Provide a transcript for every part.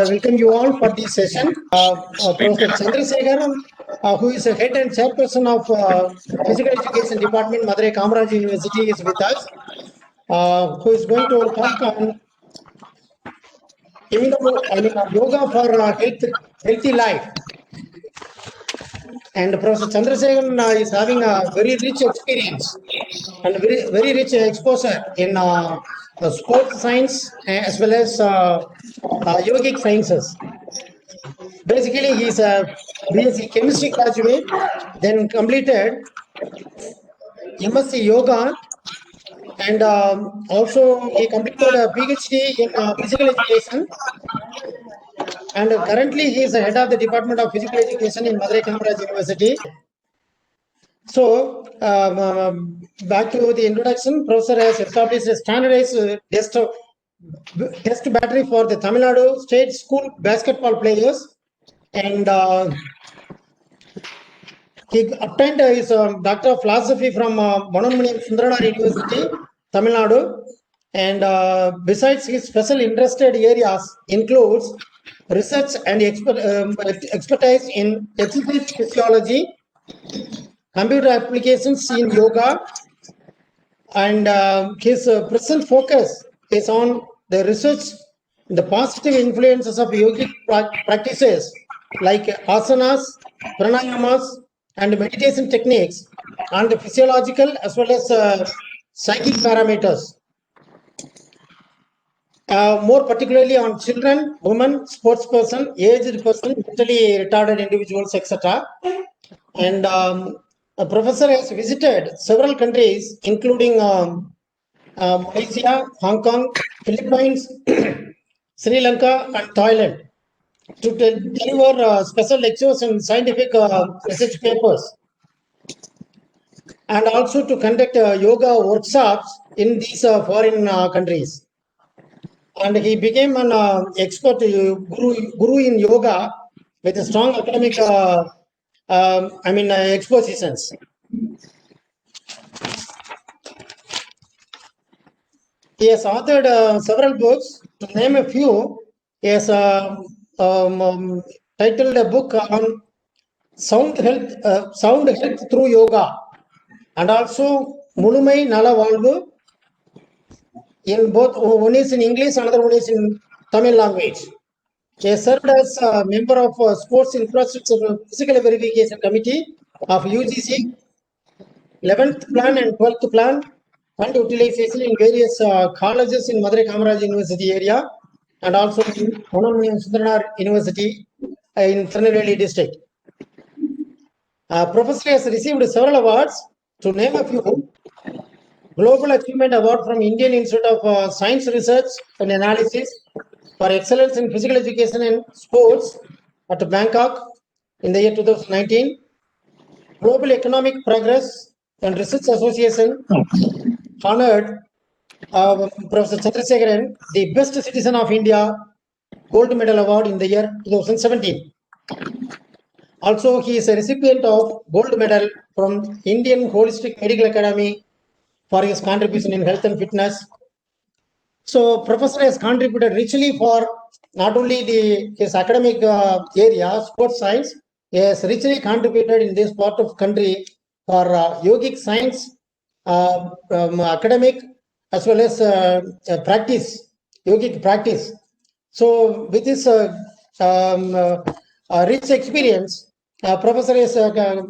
welcome you all for this session. Professor Chandrasekhar, who is a head and chairperson of Physical Education Department, Madurai Kamaraj University, is with us, who is going to talk on yoga for healthy life. And Professor Chandrasekhar is having a very rich experience and very rich exposure in sports science as well as yogic sciences. Basically, he is a BSc chemistry graduate, then completed MSc yoga, and also he completed a PhD in physical education. And currently, he is the head of the Department of Physical Education in Madurai Kamaraj University. So, back to the introduction, Professor has established a standardized test battery for the Tamil Nadu State School basketball players, and he obtained his Doctor of Philosophy from Manonmani Sundaranaar University, Tamil Nadu, and besides his special interested areas includes research and expertise in exercise physiology, computer applications in yoga, and his present focus is on the research, the positive influences of yogic practices like asanas, pranayamas, and meditation techniques on the physiological as well as psychic parameters. More particularly on children, women, sports person, aged person, mentally retarded individuals, etc. And a professor has visited several countries, including Malaysia, Hong Kong, Philippines, Sri Lanka, and Thailand, to deliver special lectures and scientific research papers, and also to conduct yoga workshops in these foreign countries. And he became an expert guru in yoga with a strong academic expositions. He has authored several books. To name a few, he has titled a book on sound health through yoga, and also Mulumai Nala Valvu. In both, one is in English, another one is in Tamil language. He has served as a member of Sports Infrastructure Physical Verification Committee of UGC, 11th Plan and 12th Plan fund utilization in various colleges in Madurai Kamaraj University area, and also in Manonmani Sundaranaar University in Tirunelveli district. Professor has received several awards. To name a few: Global Achievement Award from Indian Institute of Science Research and Analysis for excellence in physical education and sports at Bangkok in the year 2019. Global Economic Progress and Research Association honored Professor Chandrasekharan the Best Citizen of India Gold Medal Award in the year 2017. Also, he is a recipient of Gold Medal from Indian Holistic Medical Academy for his contribution in health and fitness. So, Professor has contributed richly for not only his academic area, sports science. He has richly contributed in this part of country for yogic science, academic as well as practice, yogic practice. So, with this rich experience, Professor is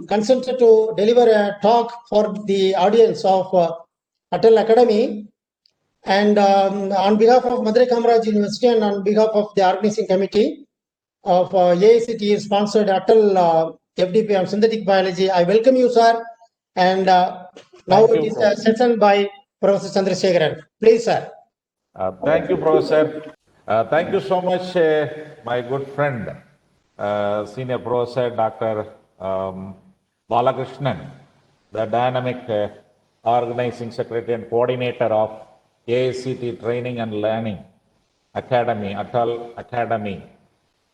consented to deliver a talk for the audience of Atal Academy, and on behalf of Madurai Kamaraj University and on behalf of the organizing committee of AICTE sponsored Atal FDP on synthetic biology, I welcome you, sir. And now it is a session by Professor Chandrasekharan. Please, sir. Thank you, Professor. Thank you so much, my good friend, Senior Professor Dr. Balakrishnan, the dynamic organizing secretary and coordinator of AICTE Training and Learning Academy, Atal Academy,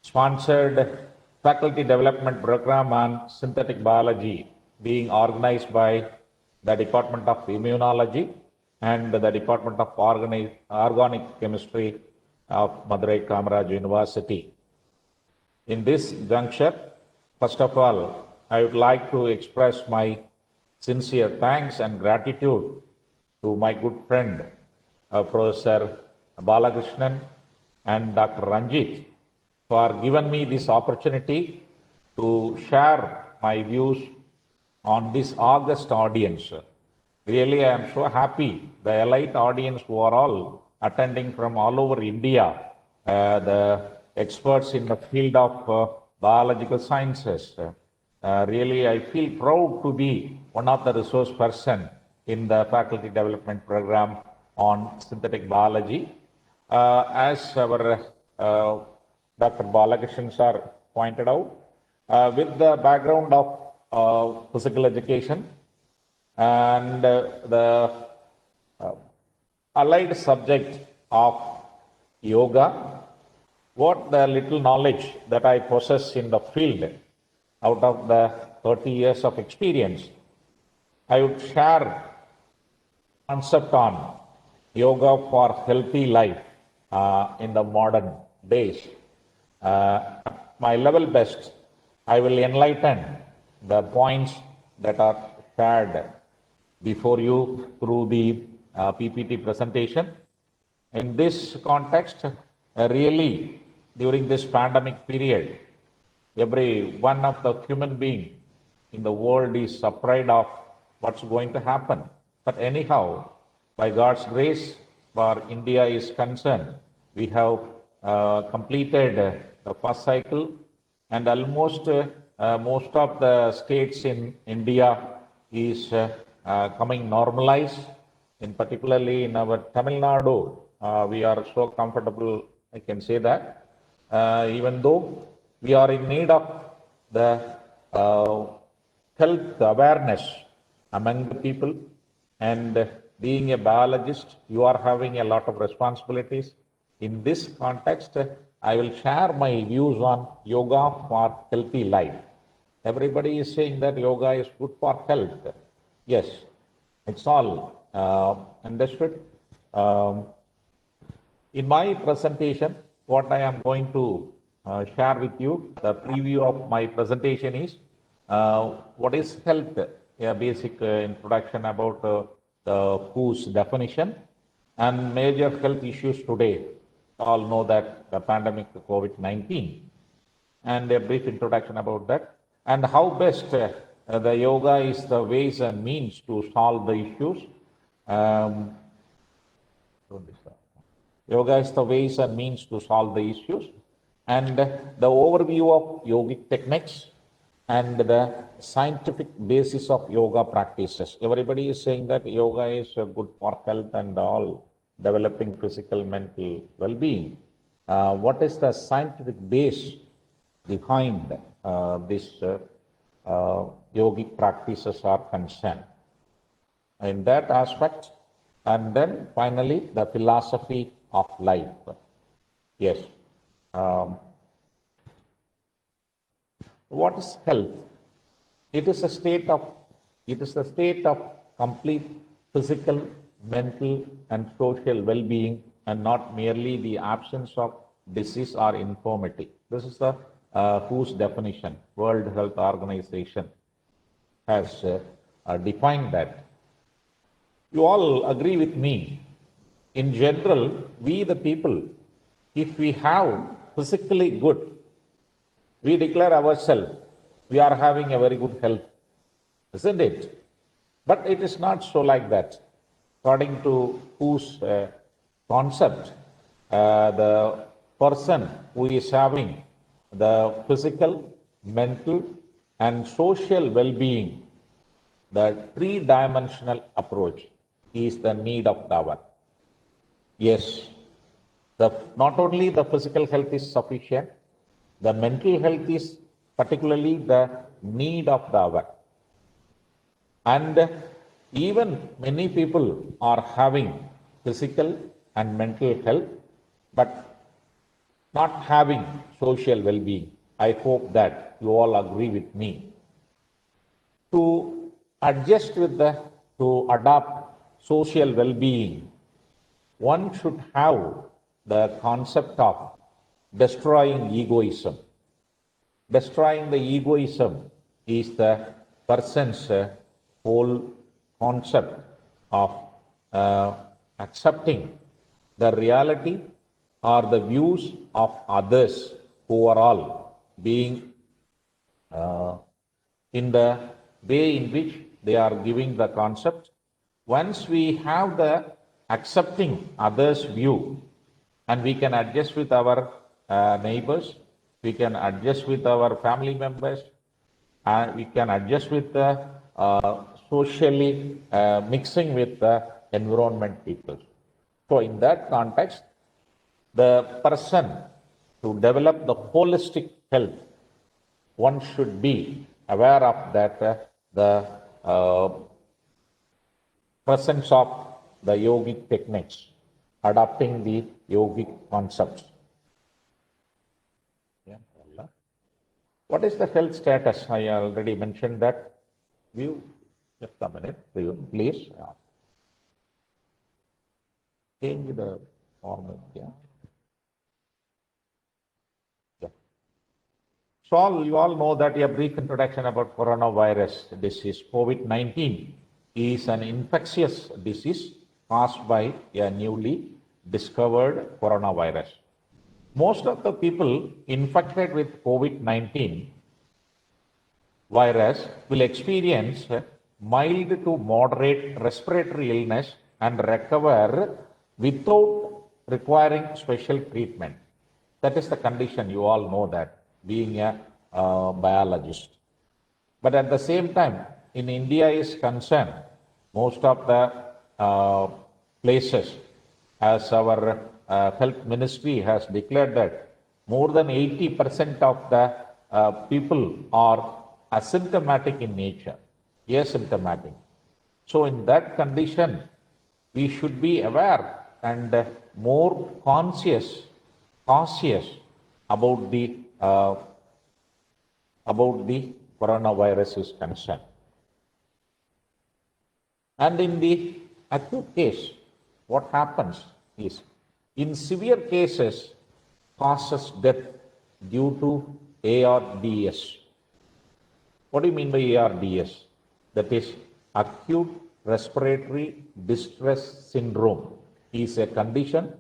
sponsored faculty development program on synthetic biology being organized by the Department of Immunology and the Department of Organic Chemistry of Madurai Kamaraj University. In this juncture, first of all, I would like to express my sincere thanks and gratitude to my good friend, Professor Balakrishnan and Dr. Ranjit, for giving me this opportunity to share my views on this august audience. Really, I am so happy. The elite audience who are all attending from all over India, the experts in the field of biological sciences. Really, I feel proud to be one of the resource person in the faculty development program on synthetic biology. As our Dr. Balakrishnan sir pointed out, with the background of physical education and the allied subject of yoga, what the little knowledge that I possess in the field out of the 30 years of experience, I would share concept on yoga for healthy life in the modern days. My level best, I will enlighten the points that are shared before you through the PPT presentation. In this context, really, during this pandemic period, every one of the human being in the world is afraid of what's going to happen. But anyhow, by God's grace, where India is concerned, we have completed the first cycle, and almost most of the states in India is coming normalized. In particularly in our Tamil Nadu, we are so comfortable, I can say that, even though we are in need of the health awareness among the people, and being a biologist, you are having a lot of responsibilities. In this context, I will share my views on yoga for healthy life. Everybody is saying that yoga is good for health. Yes, it's all understood. In my presentation, what I am going to share with you, the preview of my presentation is what is health, a basic introduction about the WHO's definition and major health issues today. All know that the pandemic COVID-19, and a brief introduction about that, and how best the yoga is the ways and means to solve the issues. Yoga is the ways and means to solve the issues, and the overview of yogic techniques and the scientific basis of yoga practices. Everybody is saying that yoga is good for health and all, developing physical, mental well-being. What is the scientific base behind this yogic practices are concerned? In that aspect, and then finally the philosophy of life. Yes. What is health? It is a state of complete physical, mental, and social well-being, and not merely the absence of disease or infirmity. This is the WHO's definition. World Health Organization has defined that. You all agree with me. In general, we the people, if we have physically good, we declare ourselves, we are having a very good health, isn't it? But it is not so like that. According to WHO's concept, the person who is having the physical, mental, and social well-being, the three-dimensional approach is the need of the hour. Yes, not only the physical health is sufficient, the mental health is particularly the need of the hour. And even many people are having physical and mental health, but not having social well-being. I hope that you all agree with me. To adjust with to adopt social well-being, one should have the concept of destroying egoism. Destroying the egoism is the person's whole concept of accepting the reality or the views of others overall being in the way in which they are giving the concept. Once we have the accepting others' view, and we can adjust with our neighbors, we can adjust with our family members, and we can adjust with the socially mixing with the environment people. So in that context, the person to develop the holistic health, one should be aware of that the presence of the yogic techniques, adopting the yogic concepts. Yeah. What is the health status? I already mentioned that. View, just a minute, please. Change the format. Yeah. So you all know that a brief introduction about coronavirus disease. COVID-19 is an infectious disease caused by a newly discovered coronavirus. Most of the people infected with COVID-19 virus will experience mild to moderate respiratory illness and recover without requiring special treatment. That is the condition, you all know that, being a biologist. But at the same time, in India is concerned, most of the places, as our health ministry has declared that more than 80% of the people are asymptomatic in nature, asymptomatic. So in that condition, we should be aware and more cautious about the coronavirus is concerned. And in the acute case, what happens is, in severe cases, causes death due to ARDS. What do you mean by ARDS? That is acute respiratory distress syndrome. Is a condition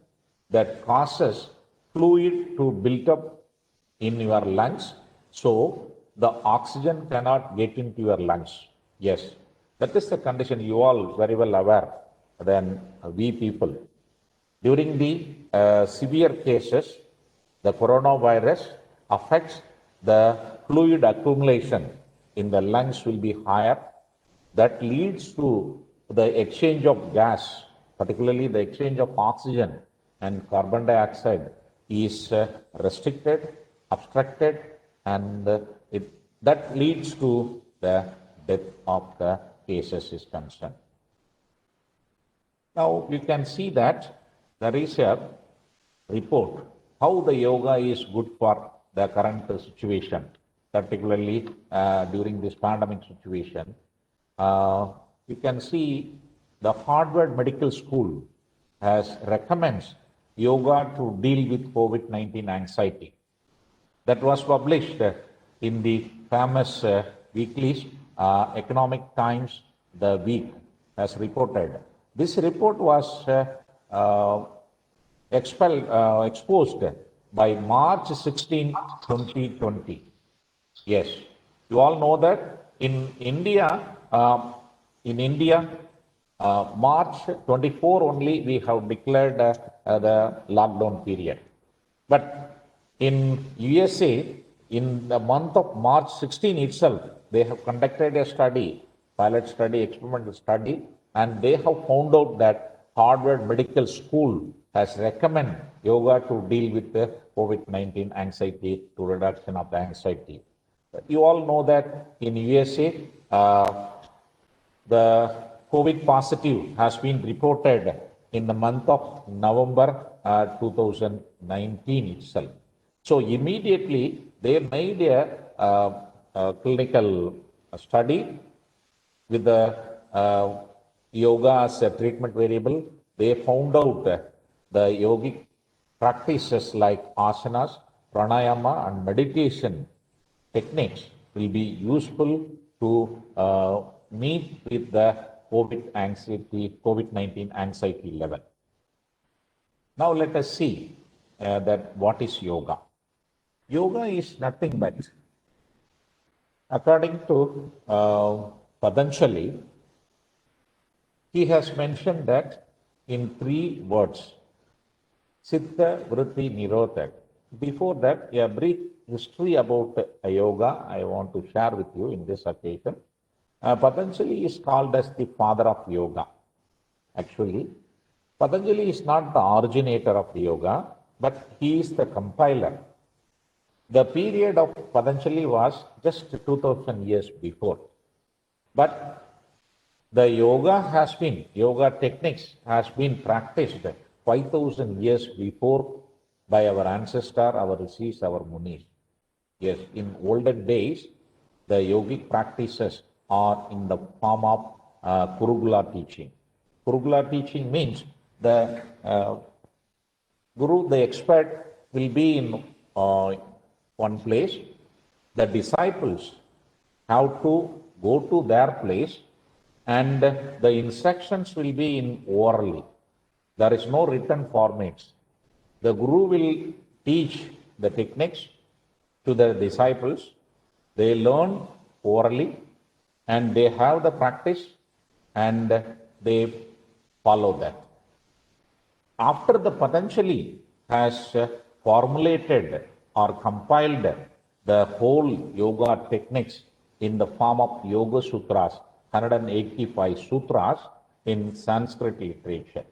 that causes fluid to build up in your lungs, so the oxygen cannot get into your lungs. Yes, that is the condition you all very well aware than we people. During the severe cases, the coronavirus affects the fluid accumulation in the lungs will be higher. That leads to the exchange of gas, particularly the exchange of oxygen and carbon dioxide is restricted, obstructed, and that leads to the death of the cases is concerned. Now you can see that there is a report how the yoga is good for the current situation, particularly during this pandemic situation. You can see the Harvard Medical School has recommends yoga to deal with COVID-19 anxiety. That was published in the famous weekly Economic Times, The Week has reported. This report was exposed by March 16, 2020. Yes, you all know that in India, March 24 only we have declared the lockdown period. But in USA, in the month of March 16 itself, they have conducted a study, pilot study, experimental study, and they have found out that Harvard Medical School has recommended yoga to deal with the COVID-19 anxiety, to reduction of the anxiety. You all know that in USA, the COVID positive has been reported in the month of November 2019 itself. So immediately they made a clinical study with the yoga as a treatment variable. They found out the yogic practices like asanas, pranayama, and meditation techniques will be useful to meet with the COVID-19 anxiety level. Now let us see that what is yoga. Yoga is nothing but, according to Patanjali, he has mentioned that in 3 words, Siddha, Vritti, Nirodha. Before that, a brief history about yoga I want to share with you in this occasion. Patanjali is called as the father of yoga. Actually, Patanjali is not the originator of the yoga, but he is the compiler. The period of Patanjali was just 2000 years before. But the yoga techniques has been practiced 5,000 years before by our ancestor, our rishis, our munis. Yes, in olden days, the yogic practices are in the form of Kurukula teaching. Kurukula teaching means the Guru, the expert, will be in one place. The disciples have to go to their place, and the instructions will be in orally. There is no written formats. The Guru will teach the techniques to the disciples. They learn orally and they have the practice and they follow that. After the Patanjali has formulated or compiled the whole yoga techniques in the form of Yoga Sutras, 185 sutras in Sanskrit literature.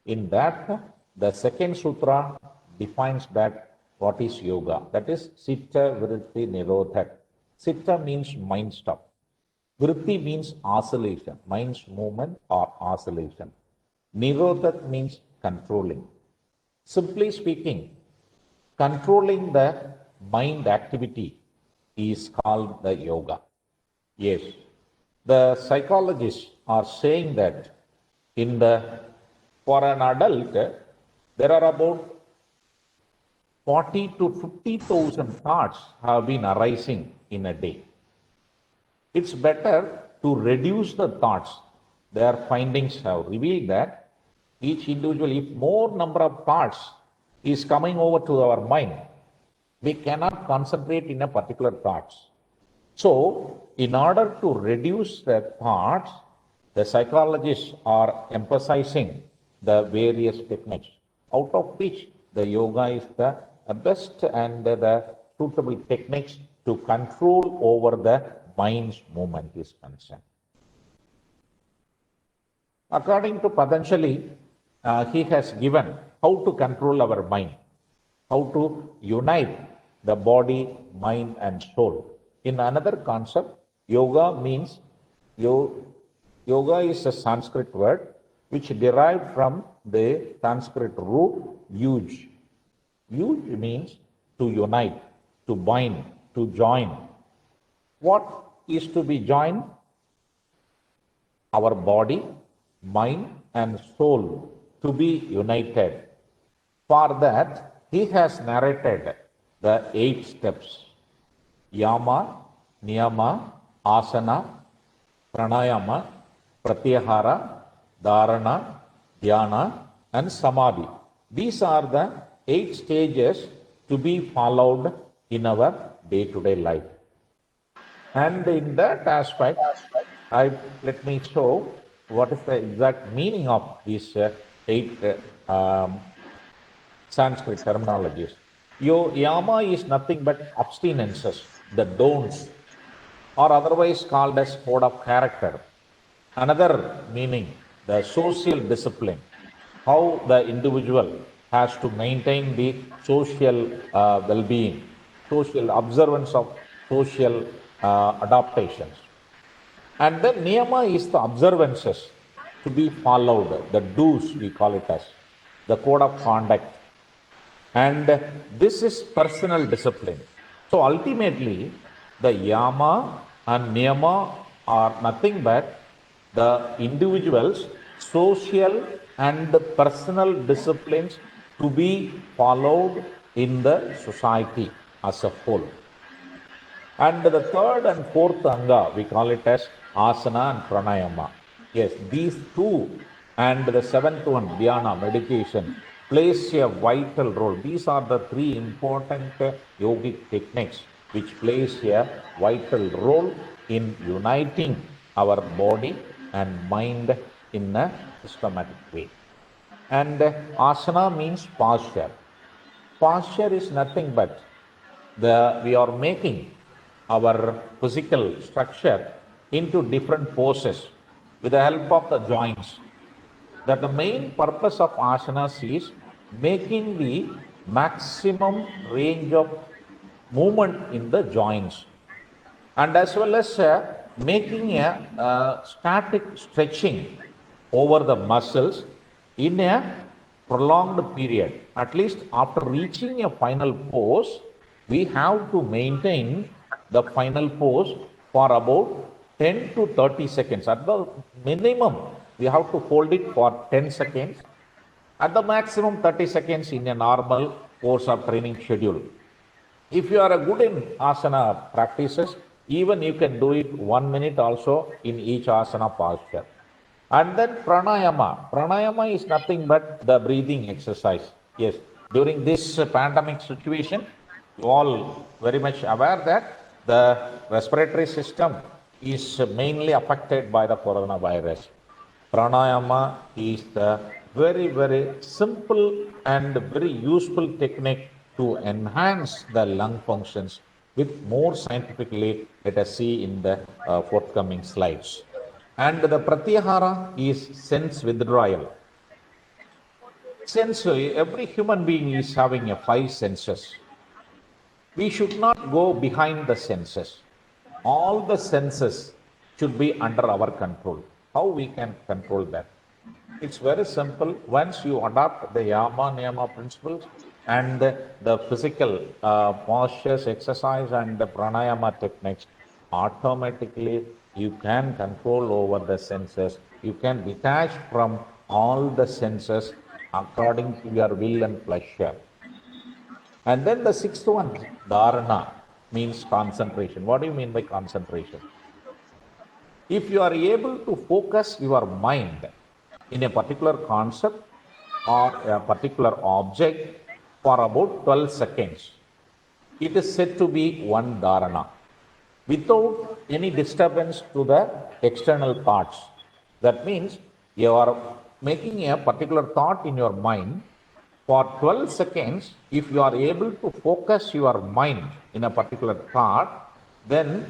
In that, the second sutra defines that what is yoga. That is Citta, Vritti, Nirodha. Citta means mind stop. Vritti means oscillation, mind's movement or oscillation. Nirodha means controlling. Simply speaking, controlling the mind activity is called the yoga. Yes, the psychologists are saying that for an adult, there are about 40 to 50,000 thoughts have been arising in a day. It's better to reduce the thoughts. Their findings have revealed that each individual, if more number of thoughts is coming over to our mind, we cannot concentrate in a particular thoughts. So, in order to reduce the thoughts, the psychologists are emphasizing the various techniques, out of which the yoga is the best and the suitable techniques to control over the mind's movement is concerned. According to Patanjali, he has given how to control our mind, how to unite the body, mind, and soul. In another concept, yoga means, yoga is a Sanskrit word which derived from the Sanskrit root yuj. Yuj means to unite, to bind, to join. What is to be joined? Our body, mind, and soul to be united. For that, he has narrated the 8 steps: Yama, Niyama, Asana, Pranayama, Pratyahara, Dharana, Dhyana, and Samadhi. These are the 8 stages to be followed in our day-to-day life. And in that aspect, let me show what is the exact meaning of these 8 Sanskrit terminologies. Yama is nothing but abstinences, the don'ts, or otherwise called as code of character. Another meaning, the social discipline, how the individual has to maintain the social well-being, social observance of social adaptations. And then niyama is the observances to be followed, the do's we call it as, the code of conduct. And this is personal discipline. So ultimately, the yama and niyama are nothing but the individual's social and personal disciplines to be followed in the society as a whole. And the third and fourth anga, we call it as asana and pranayama. Yes, these two and the seventh one, dhyana, meditation, plays a vital role. These are the three important yogic techniques which plays a vital role in uniting our body and mind in a systematic way. And asana means posture. Posture is nothing but we are making our physical structure into different poses with the help of the joints. That the main purpose of asanas is making the maximum range of movement in the joints, and as well as making a static stretching over the muscles in a prolonged period. At least after reaching a final pose, we have to maintain the final pose for about 10 to 30 seconds. At the minimum, we have to hold it for 10 seconds. At the maximum, 30 seconds in a normal course of training schedule. If you are a good in asana practices, even you can do it 1 minute also in each asana posture. And then pranayama. Pranayama is nothing but the breathing exercise. Yes, during this pandemic situation, you all very much aware that the respiratory system is mainly affected by the coronavirus. Pranayama is the very, very simple and very useful technique to enhance the lung functions. With more scientifically, let us see in the forthcoming slides. And the pratyahara is sense withdrawal. Sense, every human being is having a 5 senses. We should not go behind the senses. All the senses should be under our control. How we can control that? It's very simple. Once you adopt the yama niyama principles and the physical postures, exercise, and the pranayama techniques, automatically you can control over the senses. You can detach from all the senses according to your will and pleasure. And then the sixth one, dharana, means concentration. What do you mean by concentration? If you are able to focus your mind in a particular concept or a particular object for about 12 seconds, it is said to be one dharana, without any disturbance to the external thoughts. That means you are making a particular thought in your mind for 12 seconds. If you are able to focus your mind in a particular thought, then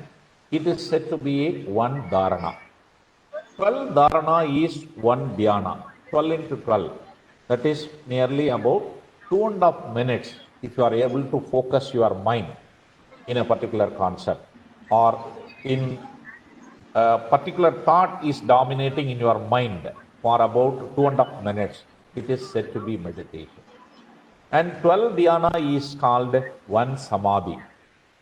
it is said to be one dharana. 12 dharana is one dhyana. 12 into 12. That is nearly about 2.5 minutes if you are able to focus your mind in a particular concept, or in a particular thought is dominating in your mind for about 2.5 minutes. It is said to be meditation. And 12 dhyana is called one samadhi.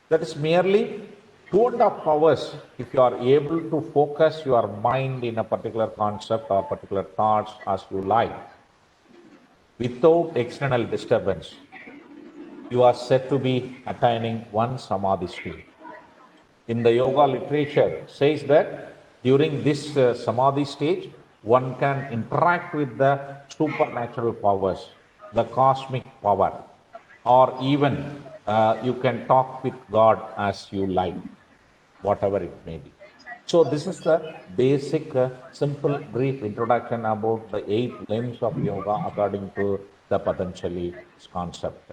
That is merely 2.5 hours if you are able to focus your mind in a particular concept or particular thoughts as you like, without external disturbance. You are said to be attaining one samadhi state. In the yoga literature says that during this samadhi stage, one can interact with the supernatural powers, the cosmic power, or even you can talk with God as you like, whatever it may be. So this is the basic, simple, brief introduction about the 8 limbs of yoga according to the Patanjali's concept.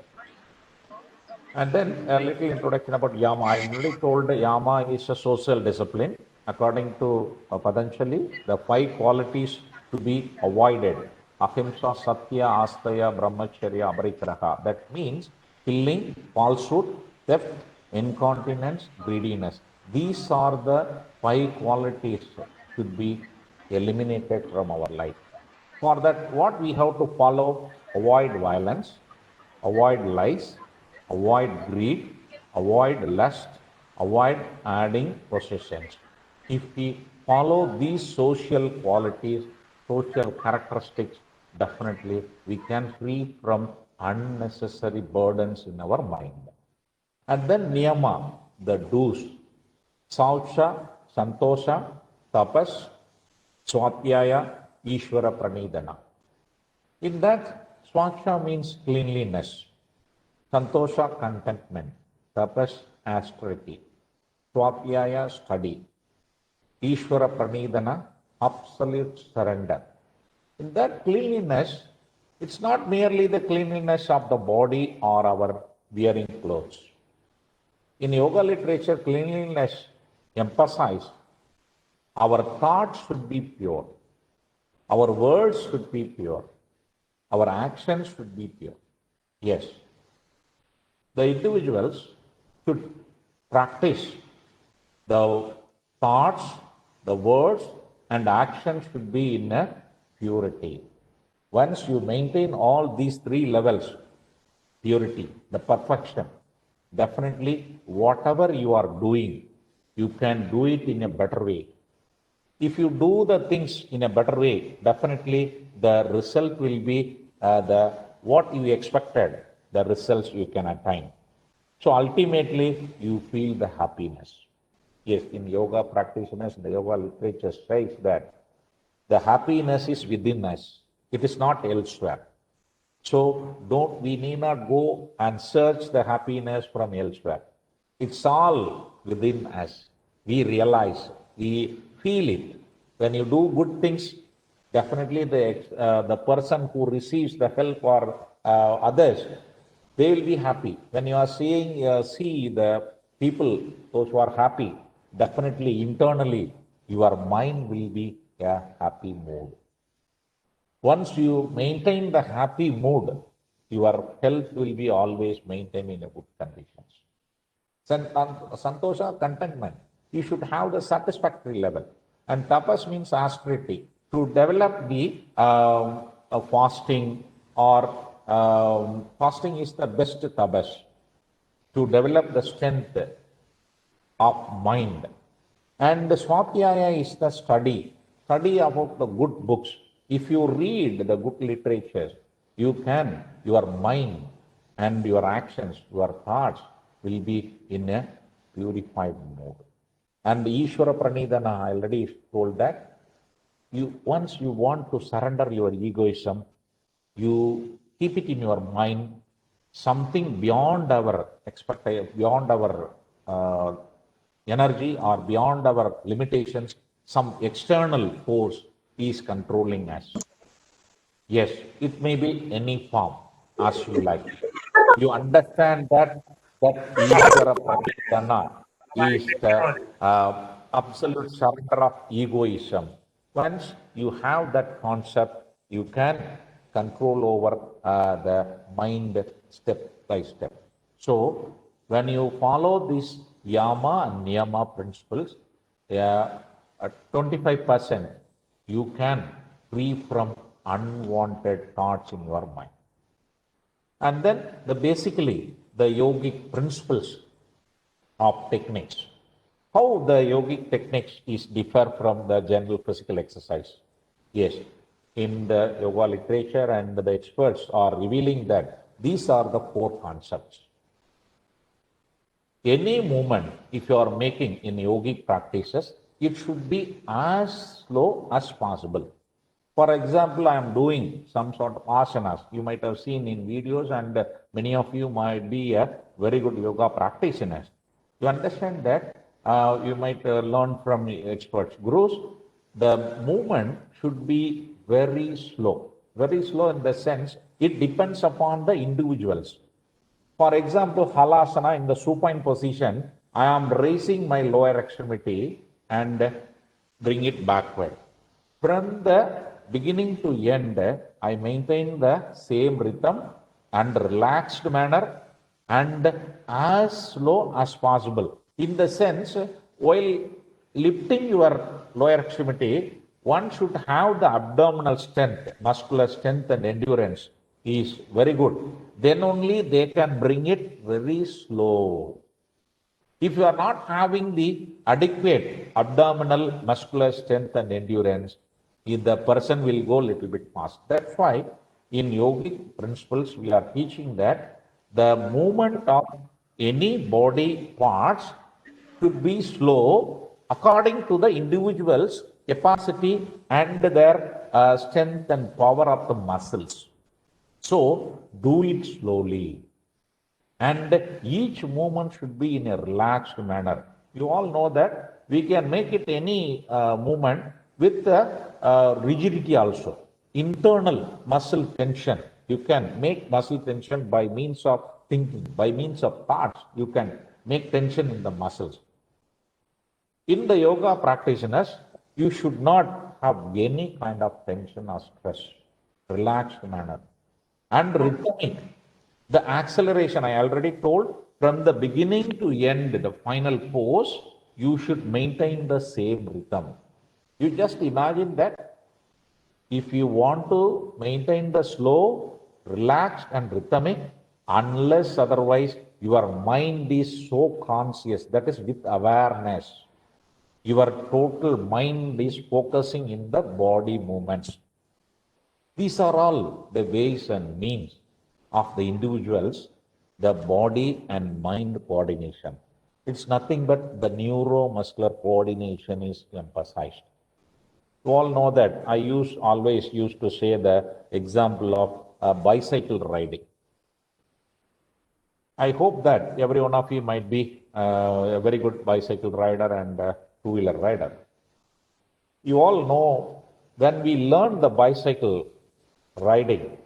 And then a little introduction about Yama. I already told Yama is a social discipline. According to Patanjali, the 5 qualities to be avoided: ahimsa, satya, astaya, brahmacharya, aparigraha. That means killing, falsehood, theft, incontinence, greediness. These are the 5 qualities should be eliminated from our life. For that, what we have to follow: avoid violence, avoid lies, avoid greed, avoid lust, avoid adding possessions. If we follow these social qualities, social characteristics, definitely we can free from unnecessary burdens in our mind. And then niyama, the do's, saucha, santosha, tapas, swadhyaya, ishvara pranidana. In that, swaksha means cleanliness, santosha, contentment, tapas, austerity, swadhyaya, study, ishvara pranidana, absolute surrender. In that cleanliness, it's not merely the cleanliness of the body or our wearing clothes. In yoga literature, cleanliness emphasizes our thoughts should be pure, our words should be pure, our actions should be pure. Yes, the individuals should practice the thoughts, the words, and actions should be in a purity. Once you maintain all these three levels, purity, the perfection, definitely whatever you are doing, you can do it in a better way. If you do the things in a better way, definitely the result will be the what you expected, the results you can attain. So ultimately, you feel the happiness. Yes, in yoga practitioners, the yoga literature says that the happiness is within us. It is not elsewhere. So we need not go and search the happiness from elsewhere. It's all within us. We realize, we feel it. When you do good things, definitely the person who receives the help or others, they will be happy. When you are see the people, those who are happy, definitely internally your mind will be a happy mood. Once you maintain the happy mood, your health will be always maintained in a good conditions. Santosha, contentment. You should have the satisfactory level. And tapas means austerity. To develop the fasting or fasting is the best tapas. To develop the strength of mind. And the Swadhyaya is the study about the good books. If you read the good literature, your mind and your actions, your thoughts will be in a purified mode. And Ishvara Pranidhana, I already told that, once you want to surrender your egoism, you keep it in your mind, something beyond our expectation, beyond our energy or beyond our limitations, some external force is controlling us. Yes, it may be any form as you like. You understand that Ishvara Pranidhana is the absolute surrender of egoism. Once you have that concept, you can control over the mind step by step. So, when you follow these yama and niyama principles, at 25% you can free from unwanted thoughts in your mind. And then basically the yogic principles of techniques. How the yogic techniques is differ from the general physical exercise. Yes, in the yoga literature and the experts are revealing that these are the core concepts. Any movement, if you are making in yogic practices, it should be as slow as possible. For example, I am doing some sort of asanas. You might have seen in videos, and many of you might be a very good yoga practitioners. You understand that you might learn from experts, gurus. The movement should be very slow in the sense it depends upon the individuals. For example, halasana in the supine position, I am raising my lower extremity and bring it backward. From the beginning to end, I maintain the same rhythm and relaxed manner and as slow as possible. In the sense, while lifting your lower extremity, one should have the abdominal strength, muscular strength and endurance is very good. Then only they can bring it very slow. If you are not having the adequate abdominal muscular strength and endurance, if the person will go a little bit fast. That's why in yogic principles, we are teaching that the movement of any body parts should be slow according to the individual's capacity and their strength and power of the muscles. So do it slowly. And each movement should be in a relaxed manner. You all know that we can make it any movement with rigidity also. Internal muscle tension. You can make muscle tension by means of thinking, by means of thoughts. You can make tension in the muscles. In the yoga practitioners, you should not have any kind of tension or stress, relaxed manner. And rhythmic, the acceleration, I already told, from the beginning to end, the final pose, you should maintain the same rhythm. You just imagine that if you want to maintain the slow, relaxed, and rhythmic, unless otherwise your mind is so conscious, that is with awareness, your total mind is focusing in the body movements. These are all the ways and means of the individuals, the body and mind coordination. It's nothing but the neuromuscular coordination is emphasized. You all know that I always used to say the example of bicycle riding. I hope that every one of you might be a very good bicycle rider and two-wheeler rider. You all know when we learn the bicycle riding,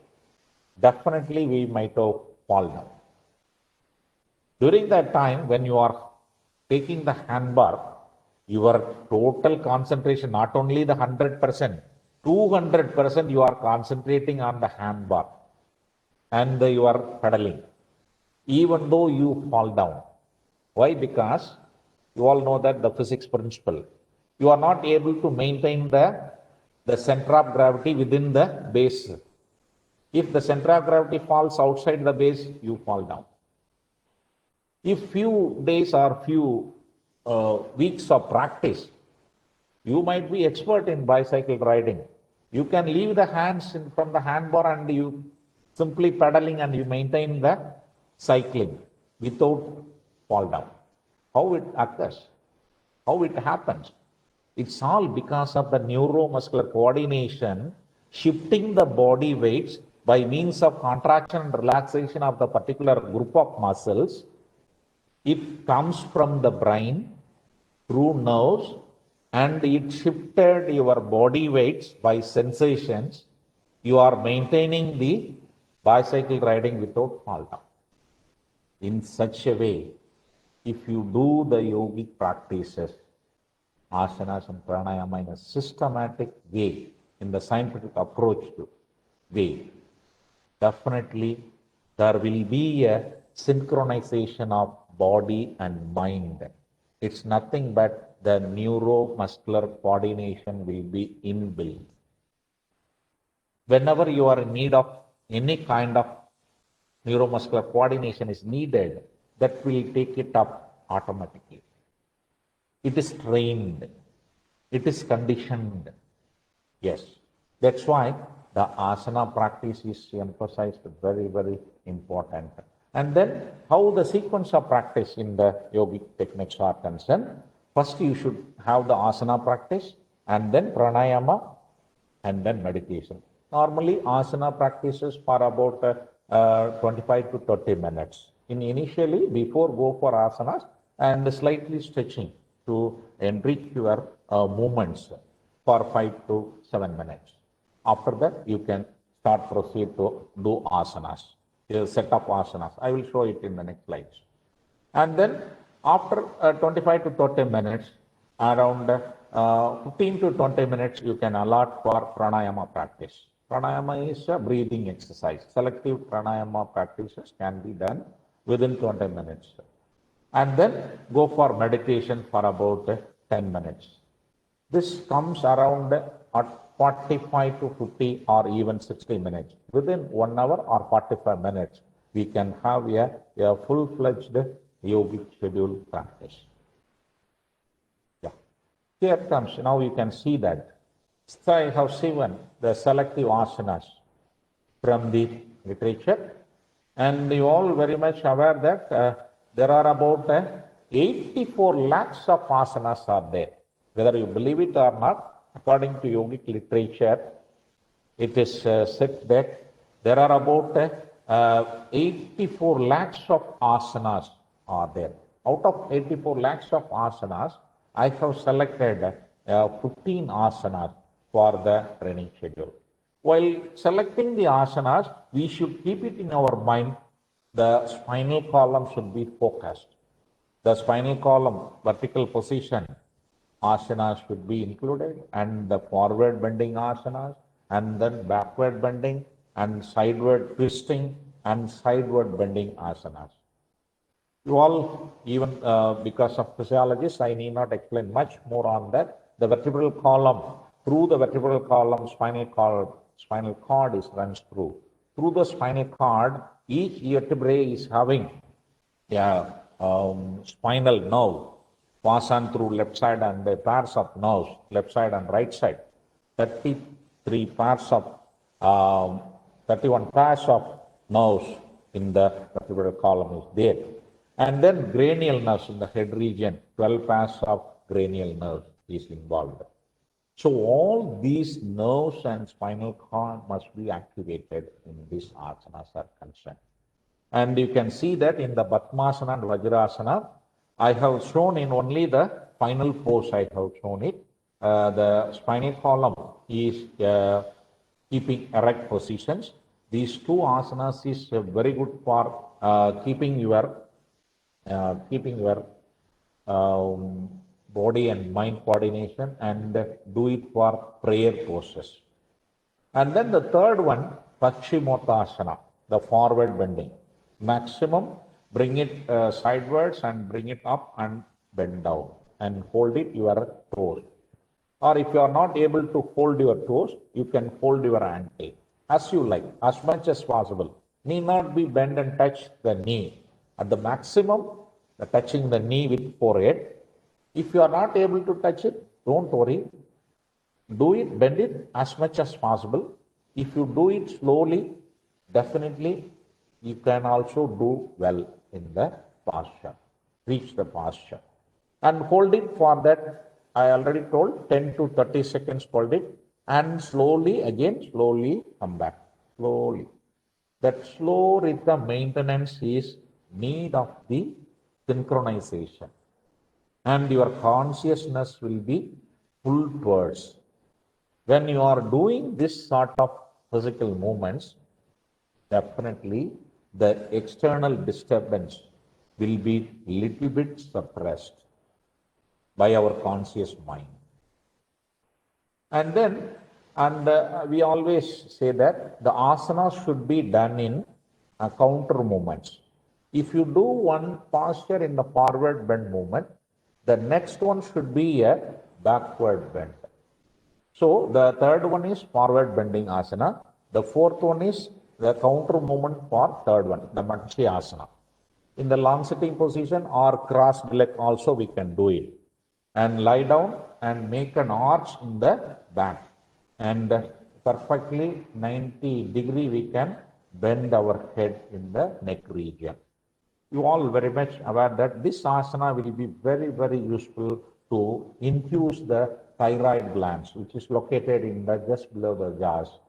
definitely we might have fallen down. During that time, when you are taking the handbar, your total concentration, not only the 100%, 200% you are concentrating on the handbar and you are pedaling, even though you fall down. Why? Because you all know that the physics principle. You are not able to maintain the center of gravity within the base. If the center of gravity falls outside the base, you fall down. If few days or few weeks of practice, you might be expert in bicycle riding. You can leave the hands from the handbar and you simply pedaling and you maintain the cycling without fall down. How it occurs? How it happens? It's all because of the neuromuscular coordination, shifting the body weights by means of contraction and relaxation of the particular group of muscles. It comes from the brain through nerves and it shifted your body weights by sensations. You are maintaining the bicycle riding without fall down. In such a way, if you do the yogic practices, asanas and pranayama in a systematic way, in the scientific approach to way, definitely there will be a synchronization of body and mind. It's nothing but the neuromuscular coordination will be inbuilt. Whenever you are in need of any kind of neuromuscular coordination is needed, that will take it up automatically. It is trained. It is conditioned. Yes. That's why the asana practice is emphasized very, very important. And then how the sequence of practice in the yogic techniques are concerned. First, you should have the asana practice and then pranayama and then meditation. Normally, asana practices for about 25 to 30 minutes. Initially, before go for asanas and slightly stretching to enrich your movements for 5 to 7 minutes. After that, you can proceed to do asanas, set up asanas. I will show it in the next slides. And then after 25 to 30 minutes, around 15 to 20 minutes, you can allot for pranayama practice. Pranayama is a breathing exercise. Selective pranayama practices can be done within 20 minutes. And then go for meditation for about 10 minutes. This comes around at 45 to 50 or even 60 minutes. Within 1 hour or 45 minutes, we can have a full-fledged yogic schedule practice. Yeah. Here comes, now you can see that So I have seen the selective asanas from the literature, and you all very much aware that there are about 84 lakhs of asanas are there. Whether you believe it or not, according to yogic literature, it is said that there are about 84 lakhs of asanas are there. Out of 84 lakhs of asanas, I have selected 15 asanas for the training schedule. While selecting the asanas, we should keep it in our mind, the spinal column should be focused. The spinal column vertical position asanas should be included, and the forward bending asanas, and then backward bending, and sideward twisting, and sideward bending asanas. You all, even because of physiologists, I need not explain much more on that. The vertebral column, through the vertebral column, spinal cord is runs through. Through the spinal cord, each vertebrae is having spinal nerve pass on through left side and the pairs of nerves, left side and right side. 33 pairs of, 31 pairs of nerves in the vertebral column is there. And then cranial nerves in the head region, 12 pairs of cranial nerves is involved. So all these nerves and spinal cord must be activated in this asanas are concerned. And you can see that in the Padmasana and Vajrasana, I have shown in only the final pose, I have shown it. The spinal column is keeping erect positions. These two asanas is very good for keeping your body and mind coordination, and do it for prayer poses. And then the third one, Paschimottanasana, the forward bending. Maximum, bring it sidewards and bring it up and bend down and hold it your toes. Or if you are not able to hold your toes, you can hold your ankle as you like, as much as possible. Need not be bend and touch the knee. At the maximum, touching the knee with forehead. If you are not able to touch it, don't worry. Do it, bend it as much as possible. If you do it slowly, definitely you can also do well in the posture, reach the posture. And hold it for that, I already told, 10 to 30 seconds hold it, and slowly come back, slowly. That slow rhythm maintenance is need of the synchronization. And your consciousness will be pulled towards. When you are doing this sort of physical movements, definitely the external disturbance will be little bit suppressed by our conscious mind. And then, we always say that the asanas should be done in counter movements. If you do one posture in the forward bend movement, the next one should be a backward bend. So the third one is forward bending asana. The fourth one is the counter movement for third one, the Matsya-asana. In the long sitting position or crossed leg also we can do it. And lie down and make an arch in the back. And perfectly 90 degree we can bend our head in the neck region. You all very much aware that this asana will be very, very useful to infuse the thyroid glands, which is located in the just below the jaws.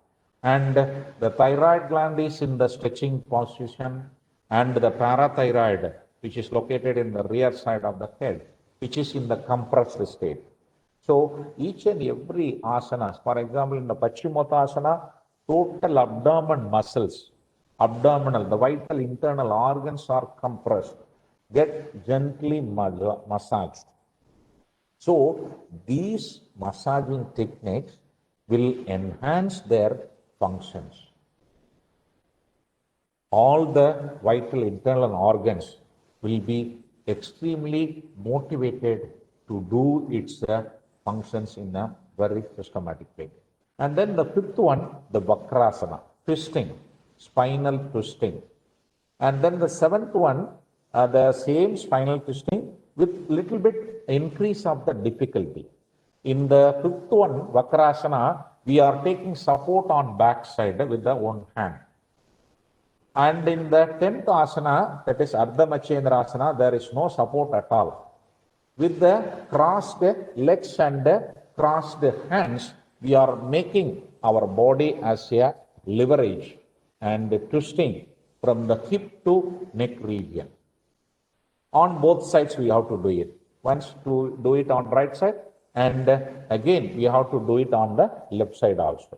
And the thyroid gland is in the stretching position, and the parathyroid, which is located in the rear side of the head, which is in the compressed state. So each and every asanas, for example, in the Paschimottanasana, total abdomen muscles, abdominal, the vital internal organs are compressed, get gently massaged. So these massaging techniques will enhance their functions. All the vital internal organs will be extremely motivated to do its functions in a very systematic way. And then the fifth one, the Vakrasana, twisting, spinal twisting. And then the seventh one, the same spinal twisting with little bit increase of the difficulty. In the fifth one, Vakrasana, we are taking support on back side with the one hand. And in the 10th asana, that is Ardha Machendra asana, there is no support at all. With the crossed legs and crossed hands, we are making our body as a leverage and twisting from the hip to neck region. On both sides, we have to do it. Once to do it on right side, and again we have to do it on the left side also.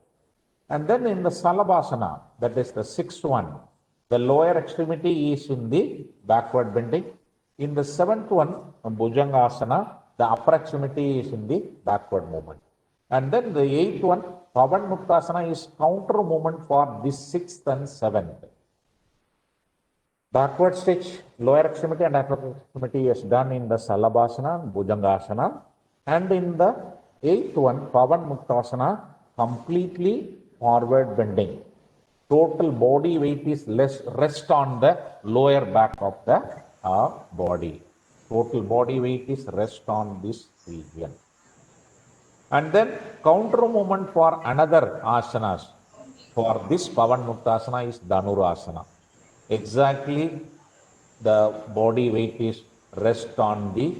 And then in the Salabhasana, that is the sixth one, the lower extremity is in the backward bending. In the seventh one, Bhujangasana, the upper extremity is in the backward movement. And then the eighth one, Pavan Muktasana, is counter movement for this sixth and seventh. Backward stretch, lower extremity and upper extremity is done in the Salabhasana, Bhujangasana. And in the eighth one, Pavan Muktasana, completely forward bending. Total body weight is less rest on the lower back of the body. Total body weight is rest on this region. And then counter movement for another asanas. For this Pavan Muktasana is Dhanurasana. Exactly the body weight is rest on the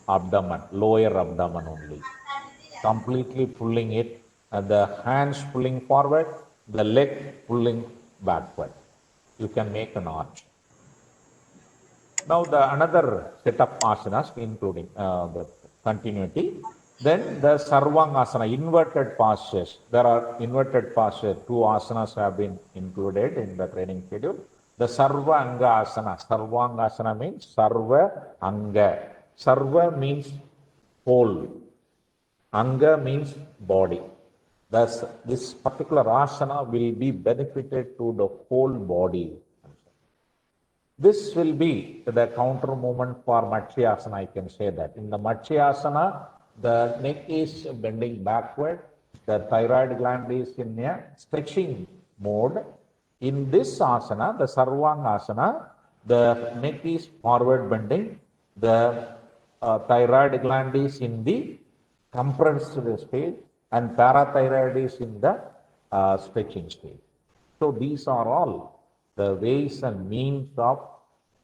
abdomen, lower abdomen only. Completely pulling it, and the hands pulling forward, the leg pulling backward. You can make an arch. Now the another set of asanas, including the continuity. Then the Sarvangasana, inverted postures. There are inverted postures. 2 asanas have been included in the training schedule. The Sarva Anga Asana. Sarvangasana means Sarva Anga. Sarva means whole. Anga means body. Thus, this particular asana will be benefited to the whole body. This will be the counter movement for Matsyasana, I can say that. In the Matsyasana, the neck is bending backward, the thyroid gland is in a stretching mode. In this asana, the Sarvangasana, the neck is forward bending, the thyroid gland is in the compressed state, and parathyroid is in the stretching state. So these are all the ways and means of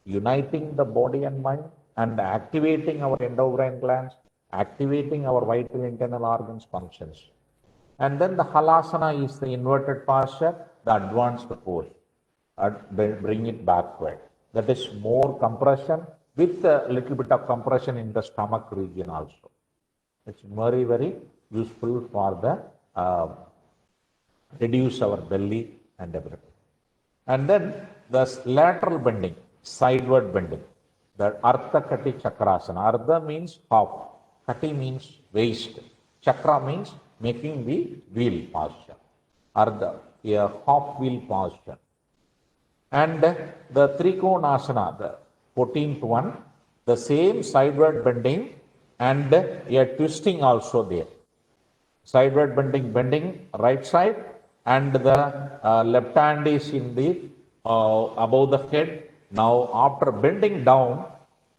uniting the body and mind and activating our endocrine glands, activating our vital internal organs functions. And then the Halasana is the inverted posture, the advanced pose. Bring it backward. That is more compression with a little bit of compression in the stomach region also. It's very, very useful for the reduce our belly and everything. And then the lateral bending, sideward bending, the Ardha Kati Chakrasana. Ardha means half, Kati means waist, Chakra means making the wheel posture. Ardha, a half wheel posture. And the Trikonasana, the 14th one, the same sideward bending and a twisting also there. Sideward bending right side, and the left hand is in the above the head. Now after bending down,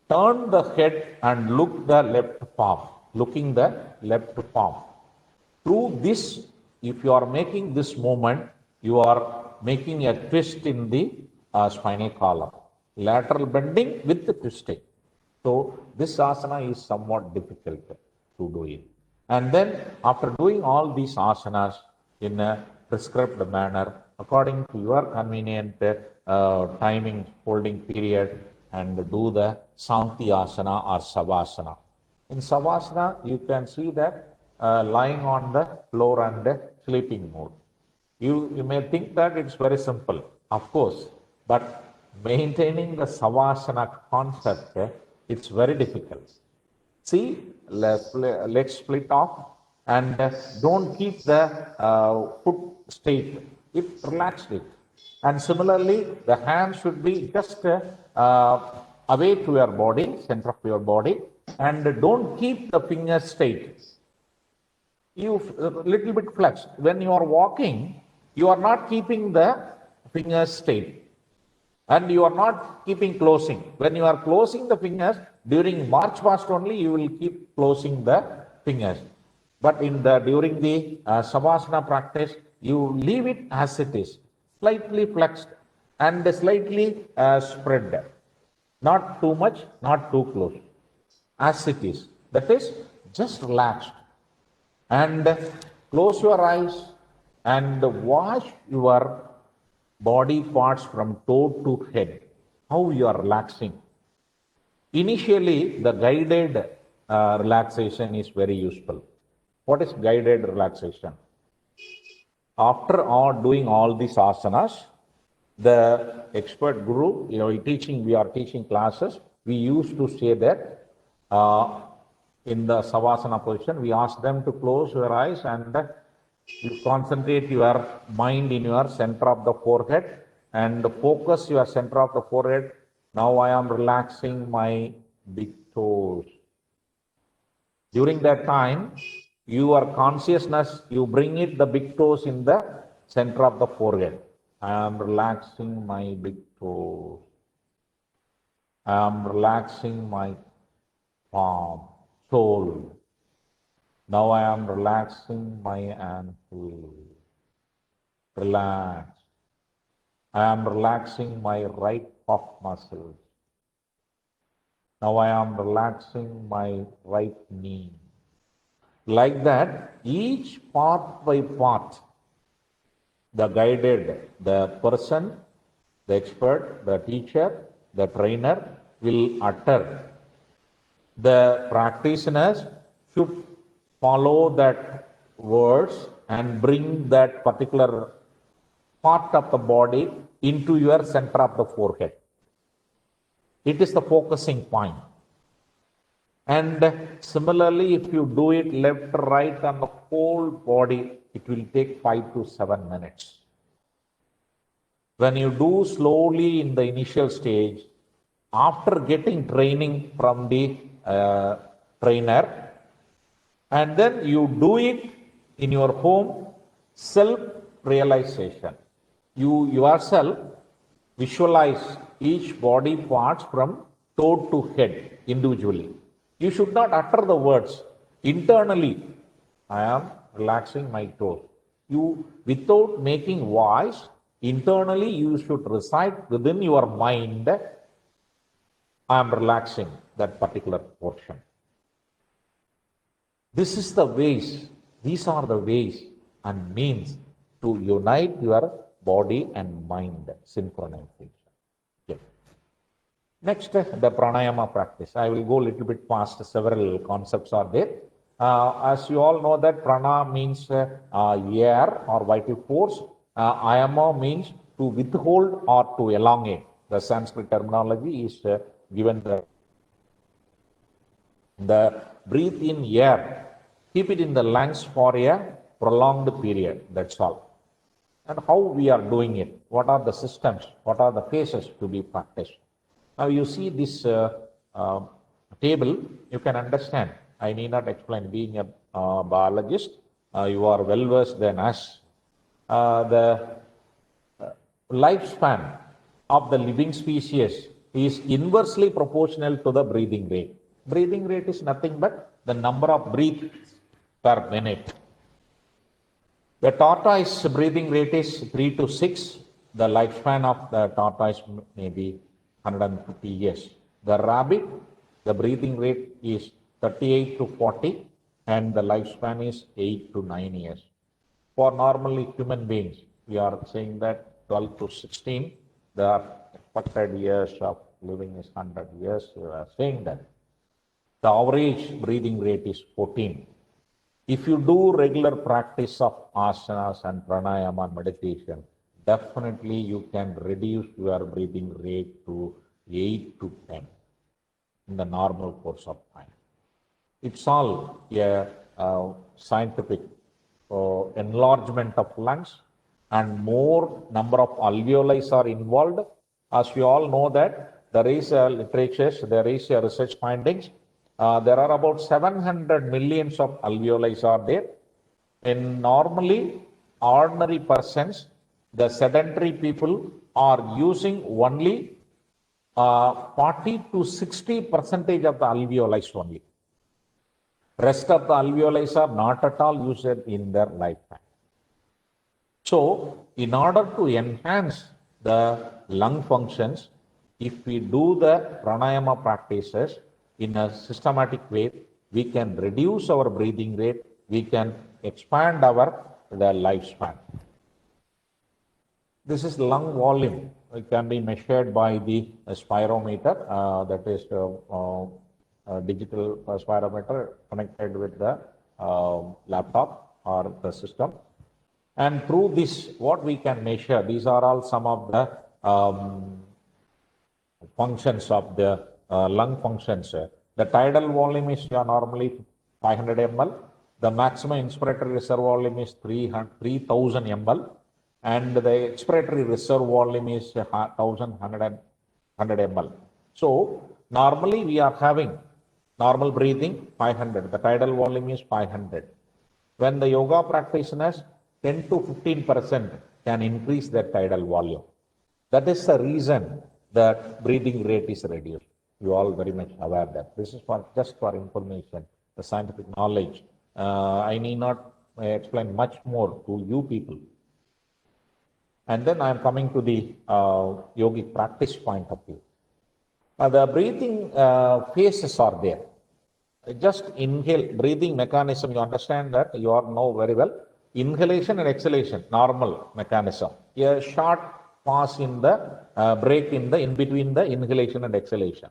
turn the head and look the left palm, looking the left palm. Through this, if you are making this movement, you are making a twist in the spinal column. Lateral bending with the twisting. So this asana is somewhat difficult to do it. And then after doing all these asanas in a prescribed manner, according to your convenient timing, holding period, and do the Santi asana or Savasana. In Savasana, you can see that lying on the floor and sleeping mode. You may think that it's very simple, of course, but maintaining the Savasana concept, it's very difficult. See, legs split off, and don't keep the foot straight. Relax it. And similarly, the hand should be just away to your body, center of your body, and don't keep the fingers straight. You little bit flexed. When you are walking, you are not keeping the fingers straight. And you are not keeping closing. When you are closing the fingers, during march past only, you will keep closing the fingers. But during the Savasana practice, you leave it as it is, slightly flexed and slightly spread. Not too much, not too close. As it is. That is, just relaxed. And close your eyes and wash your body parts from toe to head. How you are relaxing. Initially, the guided relaxation is very useful. What is guided relaxation? After doing all these asanas, the expert guru, we are teaching classes, we used to say that in the Savasana position, we ask them to close your eyes and you concentrate your mind in your center of the forehead and focus your center of the forehead. Now I am relaxing my big toes. During that time, your consciousness, you bring it, the big toes in the center of the forehead. I am relaxing my big toes. I am relaxing my palm, sole. Now I am relaxing my ankle. Relax. I am relaxing my right calf muscles. Now I am relaxing my right knee. Like that, each part by part, the guided, the person, the expert, the teacher, the trainer will utter. The practitioners should follow that words and bring that particular part of the body into your center of the forehead. It is the focusing point. And similarly, if you do it left, right, on the whole body, it will take 5 to 7 minutes. When you do slowly in the initial stage, after getting training from the trainer, and then you do it in your home, self-realization. You yourself visualize each body parts from toe to head individually. You should not utter the words internally. I am relaxing my toes. You, without making voice, internally you should recite within your mind, I am relaxing that particular portion. This is the ways, these are the ways and means to unite your body and mind synchronization. Okay. Next, the pranayama practice. I will go a little bit past, several concepts are there. As you all know that prana means air or vital force. Ayama means to withhold or to elongate. The Sanskrit terminology is given the breathe in air, keep it in the lungs for a prolonged period. That's all. And how we are doing it? What are the systems? What are the phases to be practiced? Now you see this table, you can understand. I need not explain. Being a biologist, you are well versed than us. The lifespan of the living species is inversely proportional to the breathing rate. Breathing rate is nothing but the number of breaths per minute. The tortoise breathing rate is 3 to 6. The lifespan of the tortoise may be 150 years. The rabbit, the breathing rate is 38 to 40 and the lifespan is 8 to 9 years. For normally human beings, we are saying that 12 to 16, the expected years of living is 100 years. We are saying that. The average breathing rate is 14. If you do regular practice of asanas and pranayama meditation, definitely you can reduce your breathing rate to 8 to 10 in the normal course of time. It's all a scientific enlargement of lungs and more number of alveoli are involved. As we all know that there is a literature, there is a research findings. There are about 700 millions of alveoli are there. In normally ordinary persons, the sedentary people are using only 40 to 60% of the alveoli only. Rest of the alveoli are not at all used in their lifetime. So, in order to enhance the lung functions, if we do the pranayama practices in a systematic way, we can reduce our breathing rate, we can expand the lifespan. This is lung volume. It can be measured by the spirometer, that is digital spirometer connected with the laptop or the system. And through this, what we can measure, these are all some of the functions of the lung functions. The tidal volume is normally 500 ml. The maximum inspiratory reserve volume is 3000 ml. And the expiratory reserve volume is 1100 ml. So, normally we are having normal breathing 500. The tidal volume is 500. When the yoga practitioners 10 to 15% can increase their tidal volume. That is the reason that breathing rate is reduced. You all very much aware that. This is just for information, the scientific knowledge. I need not explain much more to you people. And then I am coming to the yogic practice point of view. The breathing phases are there. Just inhale, breathing mechanism, you understand that, you all know very well. Inhalation and exhalation, normal mechanism. A short pause in the break in between the inhalation and exhalation.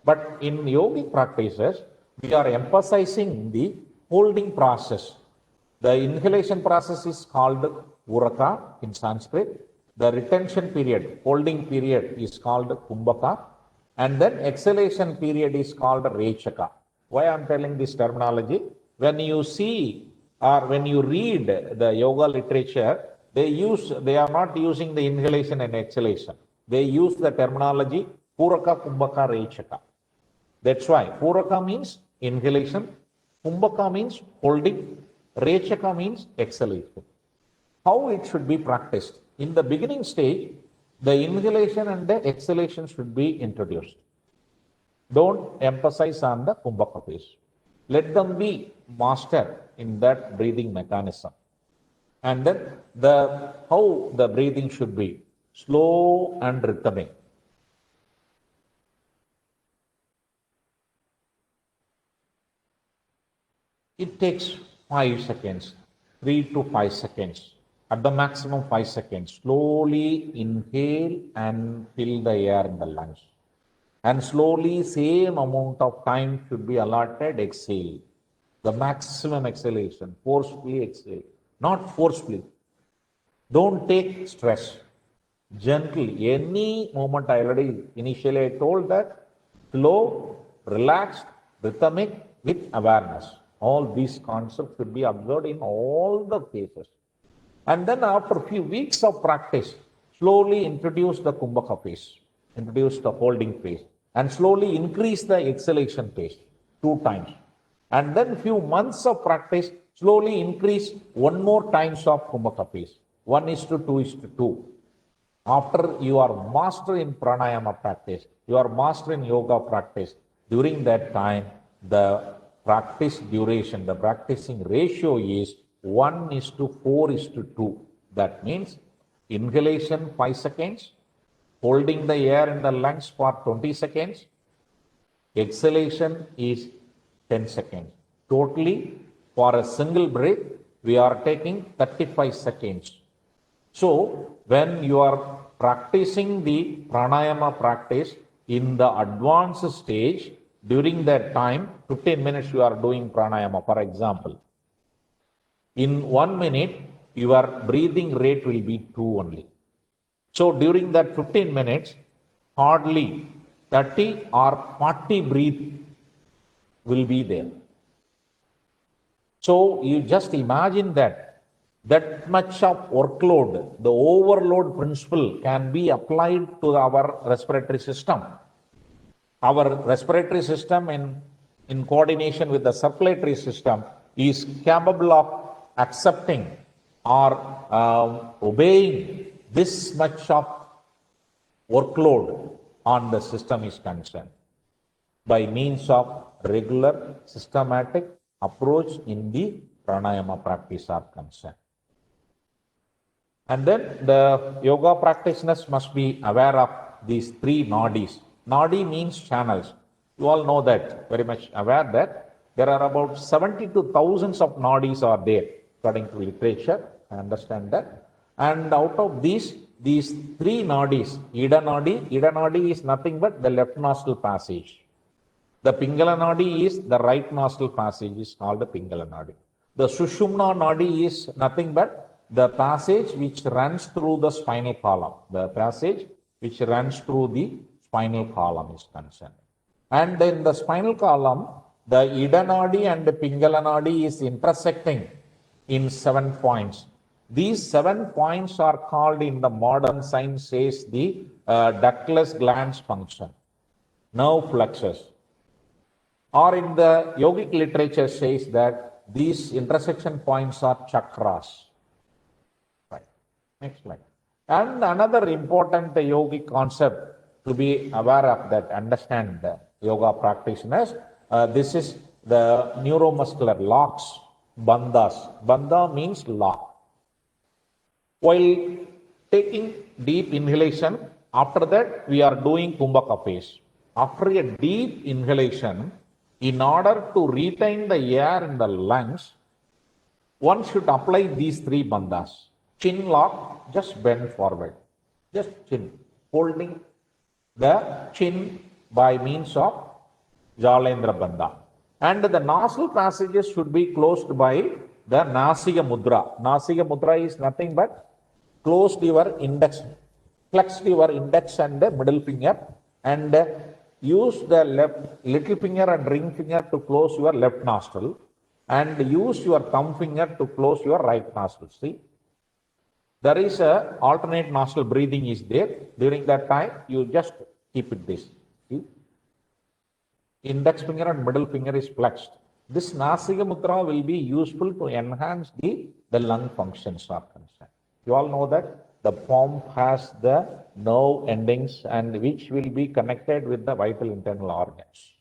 But in yogic practices, we are emphasizing the holding process. The inhalation process is called uraka in Sanskrit. The retention period, holding period is called kumbhaka. And then exhalation period is called rechaka. Why I am telling this terminology? When you see or when you read the yoga literature, they are not using the inhalation and exhalation. They use the terminology puraka, kumbhaka, rechaka. That's why puraka means inhalation, kumbhaka means holding, rechaka means exhalation. How it should be practiced? In the beginning stage, the inhalation and the exhalation should be introduced. Don't emphasize on the kumbhaka phase. Let them be master in that breathing mechanism. And then how the breathing should be slow and rhythmic. It takes 5 seconds, 3 to 5 seconds, at the maximum 5 seconds. Slowly inhale and fill the air in the lungs. And slowly, same amount of time should be allotted, exhale. The maximum exhalation, forcefully exhale, not forcefully. Don't take stress. Gently, any moment initially I told that, slow, relaxed, rhythmic with awareness. All these concepts should be observed in all the cases. And then after a few weeks of practice, slowly introduce the kumbhaka phase, introduce the holding phase, and slowly increase the exhalation phase 2 times. And then few months of practice, slowly increase 1 more times of kumbhaka phase, 1:2:2. After you are master in pranayama practice, you are master in yoga practice, during that time, the practice duration, the practicing ratio is 1:4:2. That means inhalation 5 seconds, holding the air in the lungs for 20 seconds, exhalation is 10 seconds. Totally, for a single breath, we are taking 35 seconds. So, when you are practicing the pranayama practice in the advanced stage, during that time, 15 minutes you are doing pranayama, for example. In 1 minute, your breathing rate will be 2 only. So during that 15 minutes, hardly 30 or 40 breath will be there. So you just imagine that much of workload, the overload principle can be applied to our respiratory system. Our respiratory system in coordination with the circulatory system is capable of accepting or obeying this much of workload on the system is concerned by means of regular, systematic approach in the pranayama practice are concerned. And then the yoga practitioners must be aware of these three nadis. Nadi means channels. You all know that, very much aware that there are about 72 thousands of nadis are there, according to literature. I understand that. And out of these three nadis, Ida Nadi is nothing but the left nostril passage. The Pingala Nadi is the right nostril passage, is called the Pingala Nadi. The Sushumna Nadi is nothing but the passage which runs through the spinal column. The passage which runs through the spinal column is concerned. And in the spinal column, the Ida Nadi and the Pingala Nadi is intersecting in 7 points. These 7 points are called in the modern science says the ductless glands function, nerve flexus. Or in the yogic literature says that these intersection points are chakras. Right. Next slide. And another important yogic concept to be aware of that, understand the yoga practitioners, this is the neuromuscular locks, bandhas. Bandha means lock. While taking deep inhalation, after that we are doing Kumbhaka phase. After a deep inhalation, in order to retain the air in the lungs, one should apply these three bandhas. Chin lock, just bend forward. Just chin, holding the chin by means of Jalendra Bandha. And the nostril passages should be closed by the Nasiga Mudra. Nasiga Mudra is nothing but closed your index, flexed your index and the middle finger, and use the left little finger and ring finger to close your left nostril, and use your thumb finger to close your right nostril. See, there is a alternate nostril breathing is there. During that time, you just keep it this. See, index finger and middle finger is flexed. This Nasiga Mudra will be useful to enhance the lung functions are concerned. You all know that the palm has the nerve endings and which will be connected with the vital internal organs.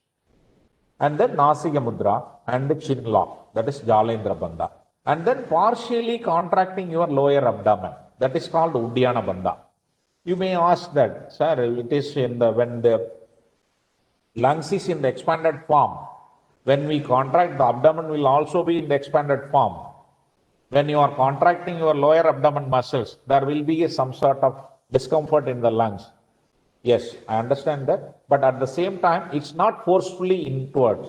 And then Nasiga Mudra and the chin lock, that is Jalendra Bandha. And then partially contracting your lower abdomen, that is called Uddiyana Bandha. You may ask that, sir, it is in the, when the lungs is in the expanded form, when we contract, the abdomen will also be in the expanded form. When you are contracting your lower abdomen muscles, there will be some sort of discomfort in the lungs. Yes, I understand that. But at the same time, it's not forcefully inwards.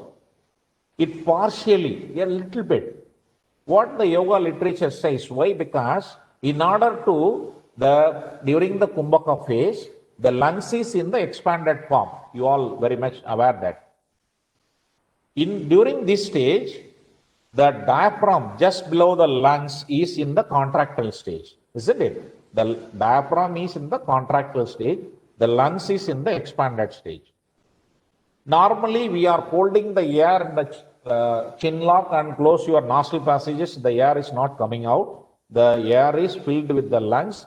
It partially, a little bit. What the yoga literature says, why? Because in order to, during the Kumbhaka phase, the lungs is in the expanded form. You all very much aware that. During this stage, the diaphragm just below the lungs is in the contractile stage, isn't it? The diaphragm is in the contractile stage, the lungs is in the expanded stage. Normally, we are holding the air in the chin lock and close your nostril passages, the air is not coming out. The air is filled with the lungs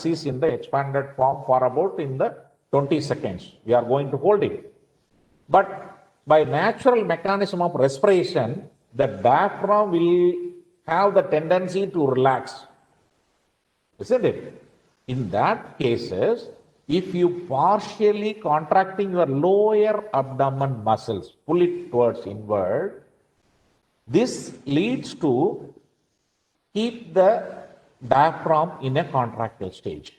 is in the expanded form for about in the 20 seconds. We are going to hold it. But by natural mechanism of respiration, the diaphragm will have the tendency to relax, isn't it? In that cases, if you partially contracting your lower abdomen muscles, pull it towards inward, this leads to keep the diaphragm in a contractile stage.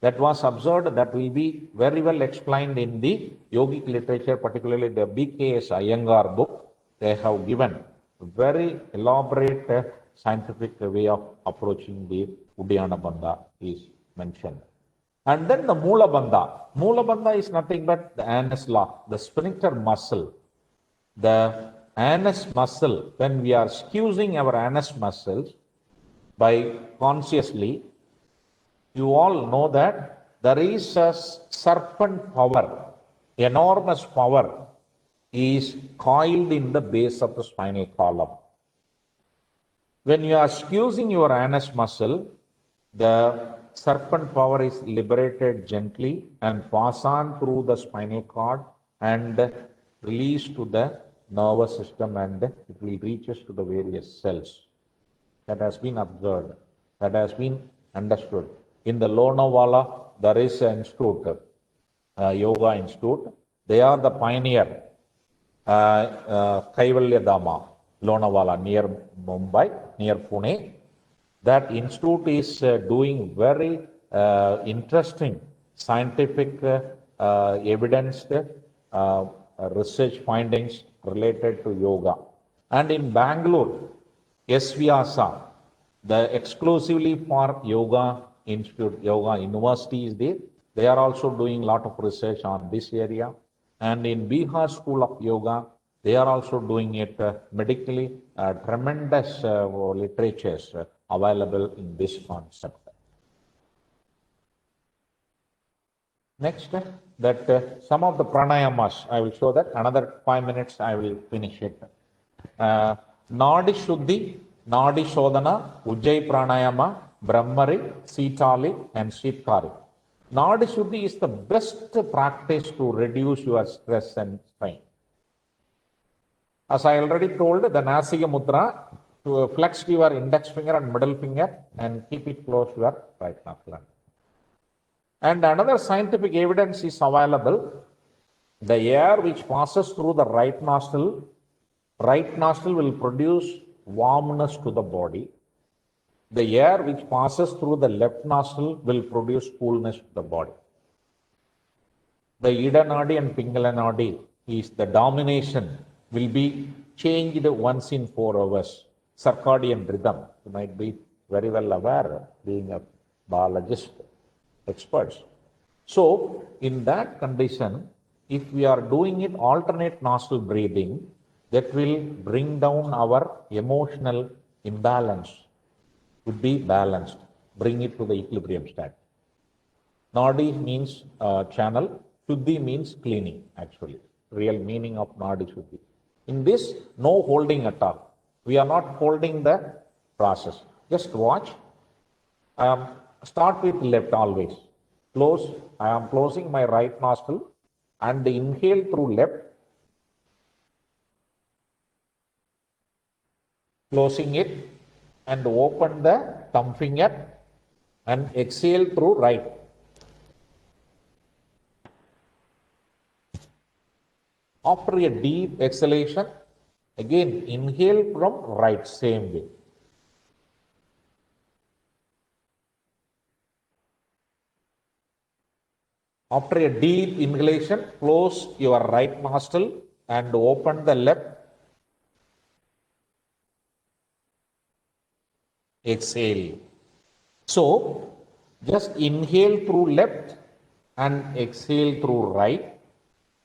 That was observed, that will be very well explained in the yogic literature, particularly the BKS Iyengar book. They have given very elaborate scientific way of approaching the Uddiyana Bandha is mentioned. And then the Mula Bandha. Mula Bandha is nothing but the anus lock, the sphincter muscle. The anus muscle, when we are squeezing our anus muscles by consciously, you all know that there is a serpent power, enormous power is coiled in the base of the spinal column. When you are squeezing your anus muscle, the serpent power is liberated gently and pass on through the spinal cord and released to the nervous system and it will reach us to the various cells. That has been observed, that has been understood. In the Lonavala, there is an institute, Yoga Institute. They are the pioneer, Kaivalya Dama, Lonavala, near Mumbai, near Pune. That institute is doing very interesting scientific evidence research findings related to yoga. And in Bangalore, SVASA, the exclusively for yoga institute, yoga university is there. They are also doing a lot of research on this area. And in Bihar School of Yoga, they are also doing it medically, tremendous literatures available in this concept. Next, that some of the pranayamas, I will show that. Another 5 minutes, I will finish it. Nadi Shuddhi, Nadi Shodhana, Ujjayi Pranayama, Brahmari, Sitali, and Shitkari. Nadi Shuddhi is the best practice to reduce your stress and strain. As I already told, the Nasika Mudra, to flex your index finger and middle finger and keep it close to your right nostril. And another scientific evidence is available. The air which passes through the right nostril will produce warmness to the body. The air which passes through the left nostril will produce coolness to the body. The Ida Nadi and Pingala Nadi is the domination will be changed once in 4 hours. Circadian rhythm. You might be very well aware, being a biologist, experts. So, in that condition, if we are doing it alternate nostril breathing, that will bring down our emotional imbalance, would be balanced, bring it to the equilibrium state. Nadi means channel, Shuddhi means cleaning, actually, real meaning of Nadi Shuddhi. In this, no holding at all. We are not holding the process. Just watch. Start with left always. Close. I am closing my right nostril and inhale through left. Closing it and open the thumb finger and exhale through right. After a deep exhalation, again inhale from right, same way. After a deep inhalation, close your right nostril and open the left. Exhale. So, just inhale through left and exhale through right,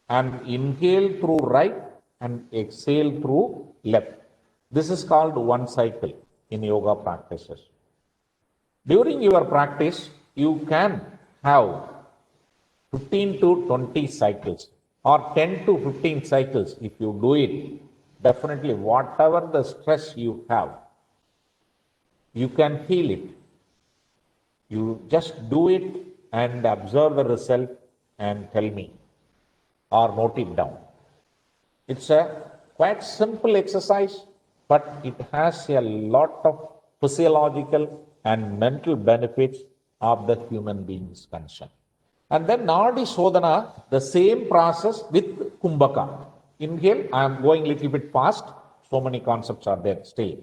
and inhale through right and exhale through left. This is called one cycle in yoga practices. During your practice, you can have 15 to 20 cycles or 10 to 15 cycles. If you do it, definitely whatever the stress you have, you can feel it. You just do it and observe the result and tell me or note it down. It's a quite simple exercise, but it has a lot of physiological and mental benefits of the human being's concern. And then Nadi Shodhana, the same process with Kumbhaka. Inhale, I am going a little bit fast. So many concepts are there still.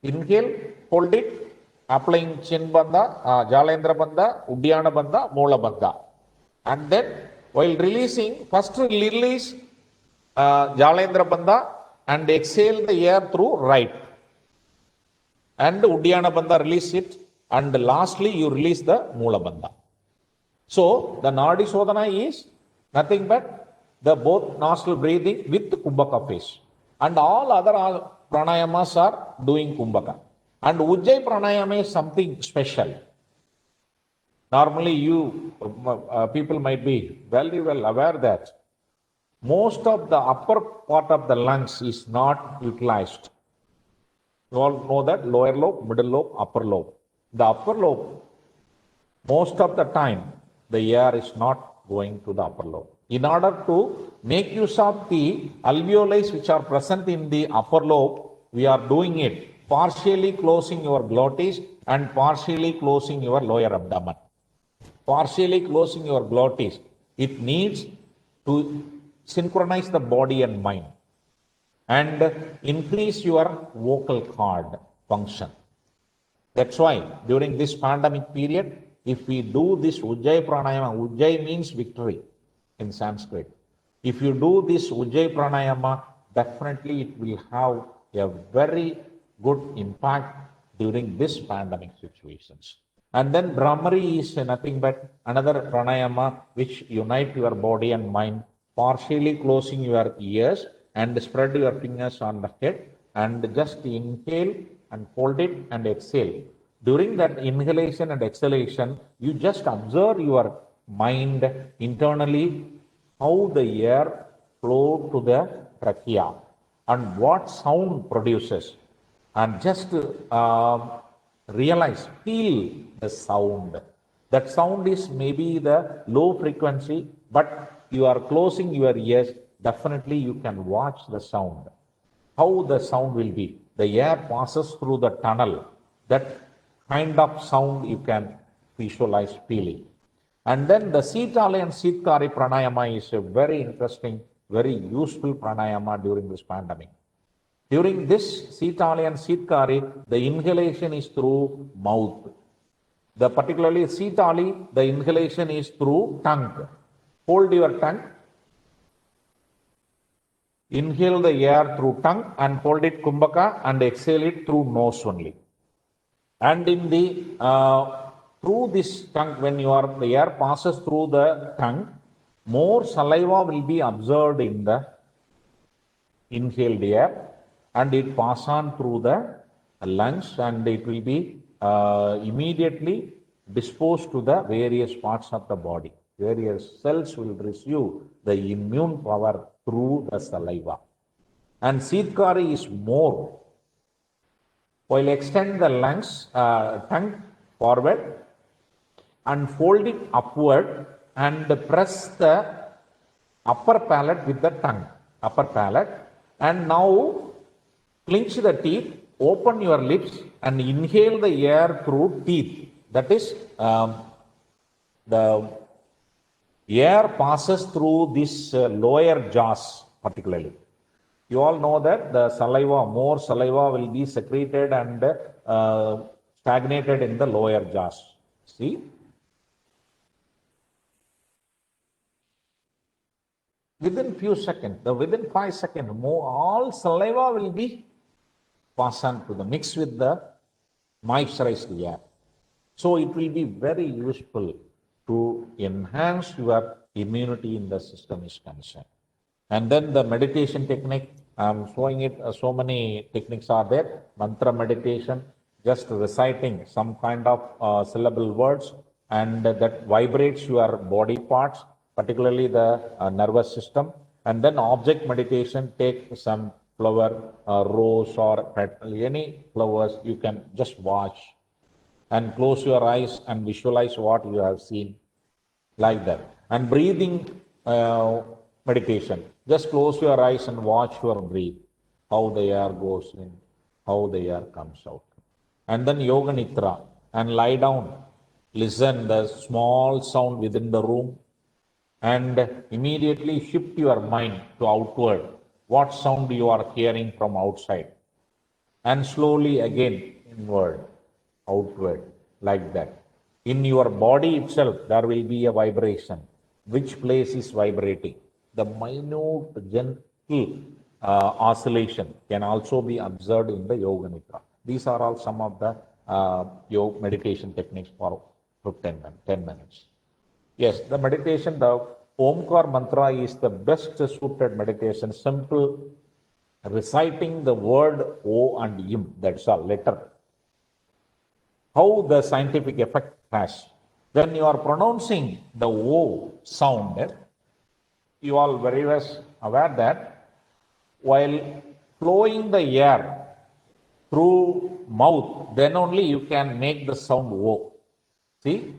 Inhale, hold it, applying Chin Bandha, Jalendra Bandha, Uddiyana Bandha, Mola Bandha. And then while releasing, first release Jalendra Bandha and exhale the air through right. And Uddiyana Bandha, release it. And lastly, you release the Moola Bandha. So, the Nadi Shodhana is nothing but the both nostril breathing with Kumbhaka phase. And all other pranayamas are doing Kumbhaka. And Ujjayi Pranayama is something special. Normally, people might be very well aware that most of the upper part of the lungs is not utilized. You all know that lower lobe, middle lobe, upper lobe. The upper lobe, most of the time, the air is not going to the upper lobe. In order to make use of the alveoli which are present in the upper lobe, we are doing it partially closing your glottis and partially closing your lower abdomen. Partially closing your glottis, it needs to synchronize the body and mind and increase your vocal cord function. That's why during this pandemic period, if we do this Ujjayi Pranayama, Ujjayi means victory in Sanskrit. If you do this Ujjayi Pranayama, definitely it will have a very good impact during this pandemic situations. And then Brahmari is nothing but another pranayama which unite your body and mind, partially closing your ears and spread your fingers on the head and just inhale and hold it and exhale. During that inhalation and exhalation, you just observe your mind internally, how the air flow to the trachea and what sound produces, and just realize, feel the sound. That sound is maybe the low frequency, but you are closing your ears, definitely you can watch the sound. How the sound will be. The air passes through the tunnel. That kind of sound you can visualize feeling. And then the Sitali and Sitkari pranayama is a very interesting, very useful pranayama during this pandemic. During this Sitali and Sitkari, the inhalation is through mouth. The particularly Sitali, the inhalation is through tongue. Hold your tongue. Inhale the air through tongue and hold it kumbhaka and exhale it through nose only. And in the through this tongue, when the air passes through the tongue, more saliva will be observed in the inhaled air, and it pass on through the lungs, and it will be immediately disposed to the various parts of the body. Various cells will receive the immune power through the saliva. And Sitkari is more. While extend the lungs, tongue forward and fold it upward and press the upper palate with the tongue, upper palate, and now clench the teeth, open your lips and inhale the air through teeth. That is, the air passes through this lower jaws particularly. You all know that the saliva, more saliva will be secreted and stagnated in the lower jaws. See? Within few seconds, within 5 seconds, all saliva will be passed on to the mix with the moisturized air. So it will be very useful to enhance your immunity in the system is concerned. And then the meditation technique, I'm showing it, so many techniques are there. Mantra meditation, just reciting some kind of syllable words, and that vibrates your body parts, particularly the nervous system. And then object meditation, take some flower, rose or any flowers, you can just watch and close your eyes and visualize what you have seen, like that. And breathing meditation, just close your eyes and watch your breathe, how the air goes in, how the air comes out. And then Yoga Nidra, and lie down, listen the small sound within the room, and immediately shift your mind to outward, what sound you are hearing from outside, and slowly again inward, outward, like that. In your body itself, there will be a vibration. Which place is vibrating? The minute, gentle oscillation can also be observed in the Yoga Nidra. These are all some of the yoga meditation techniques for 10 minutes. Yes, the meditation, the Omkar mantra is the best suited meditation. Simple, reciting the word O and Im, that's all, letter. How the scientific effect has. When you are pronouncing the O sound, you all very well aware that while flowing the air through mouth, then only you can make the sound O. See?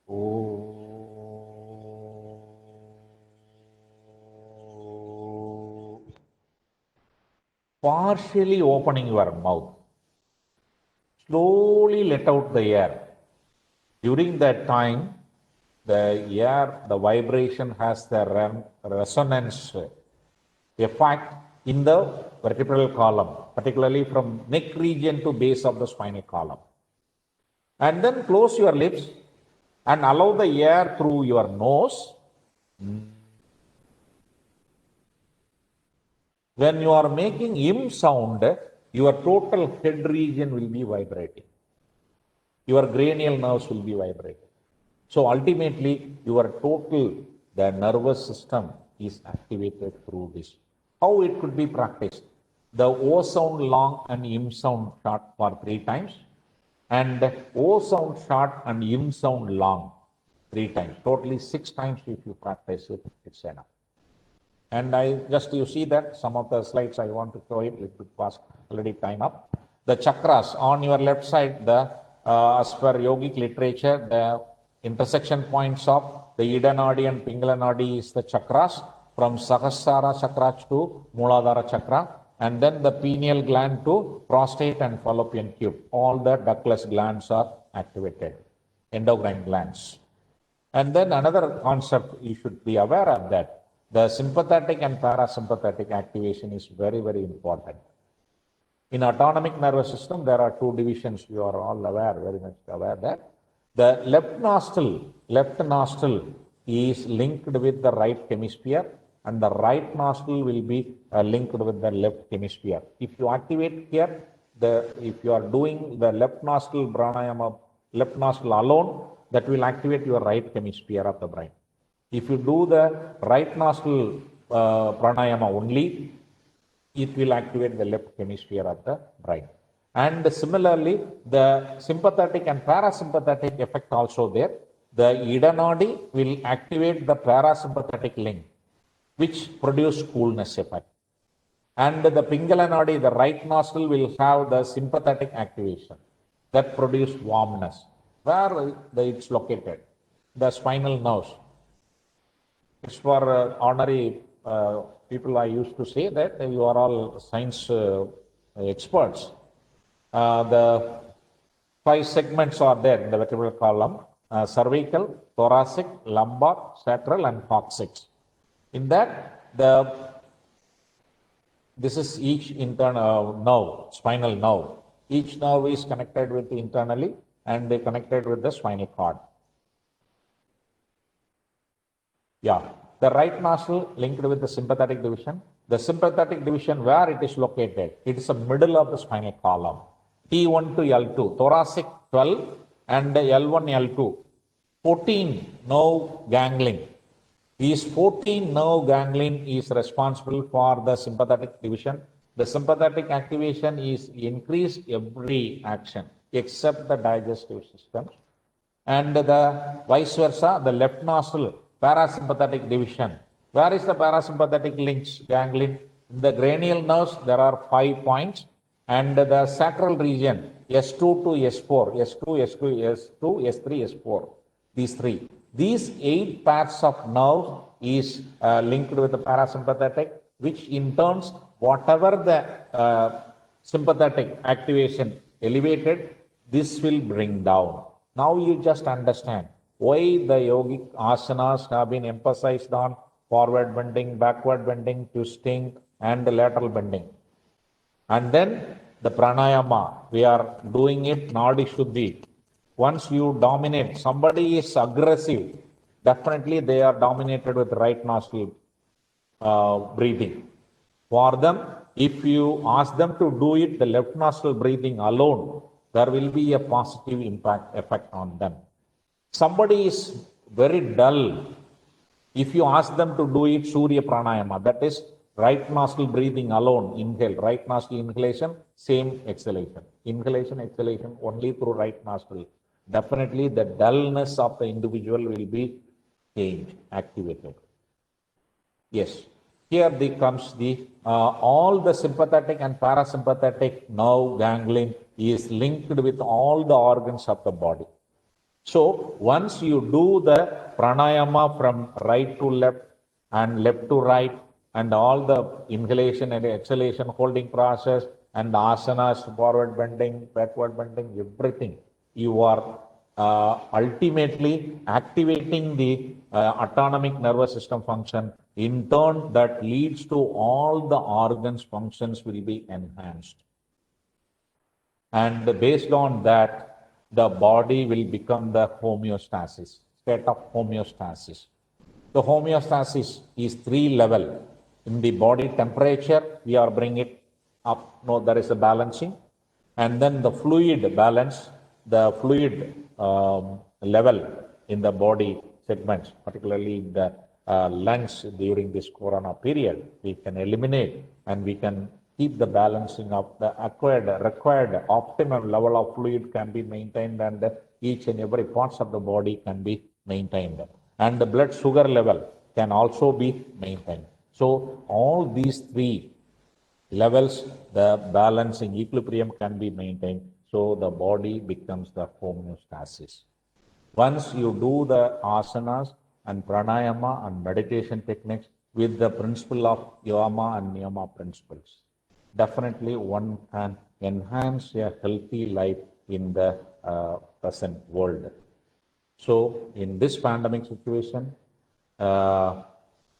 O. partially opening your mouth. Slowly let out the air. During that time, the air, the vibration has the resonance effect in the vertebral column, particularly from neck region to base of the spinal column. And then close your lips and allow the air through your nose. When you are making im sound, your total head region will be vibrating. Your cranial nerves will be vibrating. So ultimately, your total, the nervous system is activated through this. How it could be practiced? The O sound long and im sound short for 3 times, and O sound short and im sound long 3 times. Totally 6 times if you practice it, it's enough. And you see that some of the slides I want to show it, little bit fast, already time up. The chakras on your left side, as per yogic literature, the intersection points of the Ida Nadi and Pingala Nadi is the chakras from Sahasrara chakra to Muladhara chakra, and then the pineal gland to prostate and fallopian tube. All the ductless glands are activated, endocrine glands. And then another concept you should be aware of that. The sympathetic and parasympathetic activation is very, very important. In autonomic nervous system, there are 2 divisions. You are all aware, very much aware that. The left nostril is linked with the right hemisphere, and the right nostril will be linked with the left hemisphere. If you activate here, if you are doing the left nostril pranayama, left nostril alone, that will activate your right hemisphere of the brain. If you do the right nostril pranayama only, it will activate the left hemisphere of the brain. And similarly, the sympathetic and parasympathetic effect also there. The Ida Nadi will activate the parasympathetic link, which produce coolness effect. And the Pingala Nadi, the right nostril, will have the sympathetic activation that produce warmness. Where it's located? The spinal nerves. It's for ordinary people. I used to say that you are all science experts. The 5 segments are there in the vertebral column: cervical, thoracic, lumbar, sacral, and coccyx. In that, this is each internal nerve, spinal nerve. Each nerve is connected with internally and they connected with the spinal cord. Yeah, the right nostril linked with the sympathetic division. The sympathetic division, where it is located, it is the middle of the spinal column. T1 to L2, thoracic 12 and L1, L2, 14 nerve ganglion. These 14 nerve ganglion is responsible for the sympathetic division. The sympathetic activation is increased every action except the digestive system. And the vice versa, the left nostril, parasympathetic division. Where is the parasympathetic links ganglion? In the cranial nerves, there are 5 points, and the sacral region, S2 to S4, S2, S2, S2, S3, S4, these 3. These 8 pairs of nerve is linked with the parasympathetic, which in turns, whatever the sympathetic activation elevated, this will bring down. Now you just understand why the yogic asanas have been emphasized on forward bending, backward bending, twisting, and lateral bending. And then the pranayama, we are doing it Nadi Shuddhi. Once you dominate, somebody is aggressive, definitely they are dominated with right nostril breathing. For them, if you ask them to do it, the left nostril breathing alone, there will be a positive effect on them. Somebody is very dull. If you ask them to do it, Surya Pranayama, that is right nostril breathing alone, inhale, right nostril inhalation, same exhalation. Inhalation, exhalation only through right nostril. Definitely the dullness of the individual will be changed, activated. Yes, here comes all the sympathetic and parasympathetic nerve ganglion is linked with all the organs of the body. So once you do the pranayama from right to left and left to right, and all the inhalation and exhalation holding process and asanas, forward bending, backward bending, everything. You are ultimately activating the autonomic nervous system function. In turn, that leads to all the organs functions will be enhanced. And based on that, the body will become the homeostasis, state of homeostasis. The homeostasis is 3 level. In the body temperature, we are bringing it up. No, there is a balancing. And then the fluid balance, the fluid level in the body segments, particularly in the lungs during this corona period, we can eliminate and we can keep the balancing of the required optimum level of fluid can be maintained, and each and every parts of the body can be maintained. And the blood sugar level can also be maintained. So all these 3 levels, the balancing equilibrium can be maintained. So the body becomes the homeostasis. Once you do the asanas and pranayama and meditation techniques with the principle of yama and niyama principles, definitely one can enhance a healthy life in the present world. So in this pandemic situation, I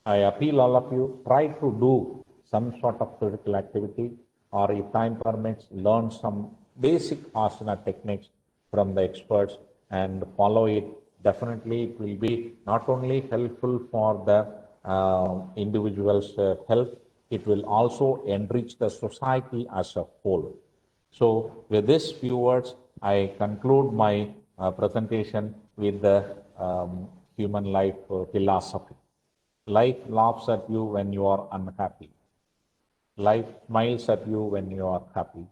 appeal all of you, try to do some sort of physical activity, or if time permits, learn some basic asana techniques from the experts and follow it. Definitely it will be not only helpful for the individual's health, it will also enrich the society as a whole. So with these few words, I conclude my presentation with the human life philosophy. Life laughs at you when you are unhappy. Life smiles at you when you are happy.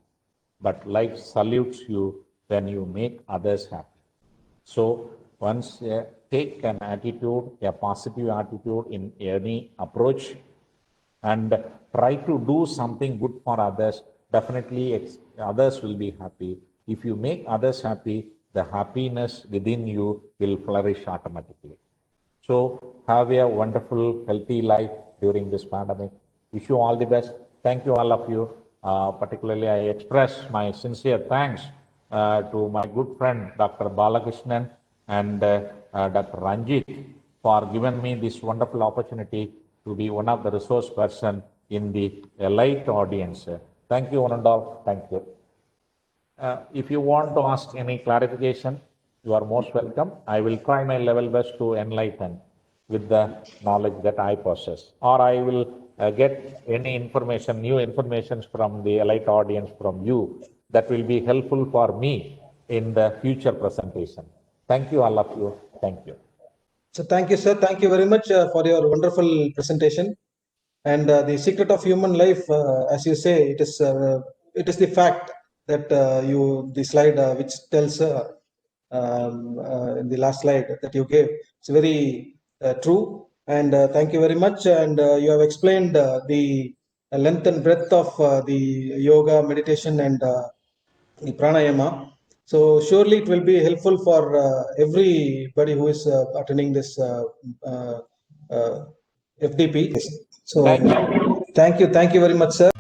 But life salutes you when you make others happy. So once take an attitude, a positive attitude in any approach, and try to do something good for others, definitely others will be happy. If you make others happy, the happiness within you will flourish automatically. So have a wonderful, healthy life during this pandemic. Wish you all the best. Thank you, all of you. Particularly, I express my sincere thanks to my good friend, Dr. Balakrishnan and Dr. Ranjit, for giving me this wonderful opportunity to be one of the resource person in the elite audience. Thank you, one and all. Thank you. If you want to ask any clarification, you are most welcome. I will try my level best to enlighten with the knowledge that I possess, or I will get any information, new information from the elite audience from you that will be helpful for me in the future presentation. Thank you, all of you. Thank you. So thank you, sir. Thank you very much for your wonderful presentation. And the secret of human life, as you say, it is the fact that the slide which tells in the last slide that you gave, it's very true. And thank you very much. And you have explained the length and breadth of the yoga, meditation, and the pranayama. So surely it will be helpful for everybody who is attending this FDP. So thank you very much, sir.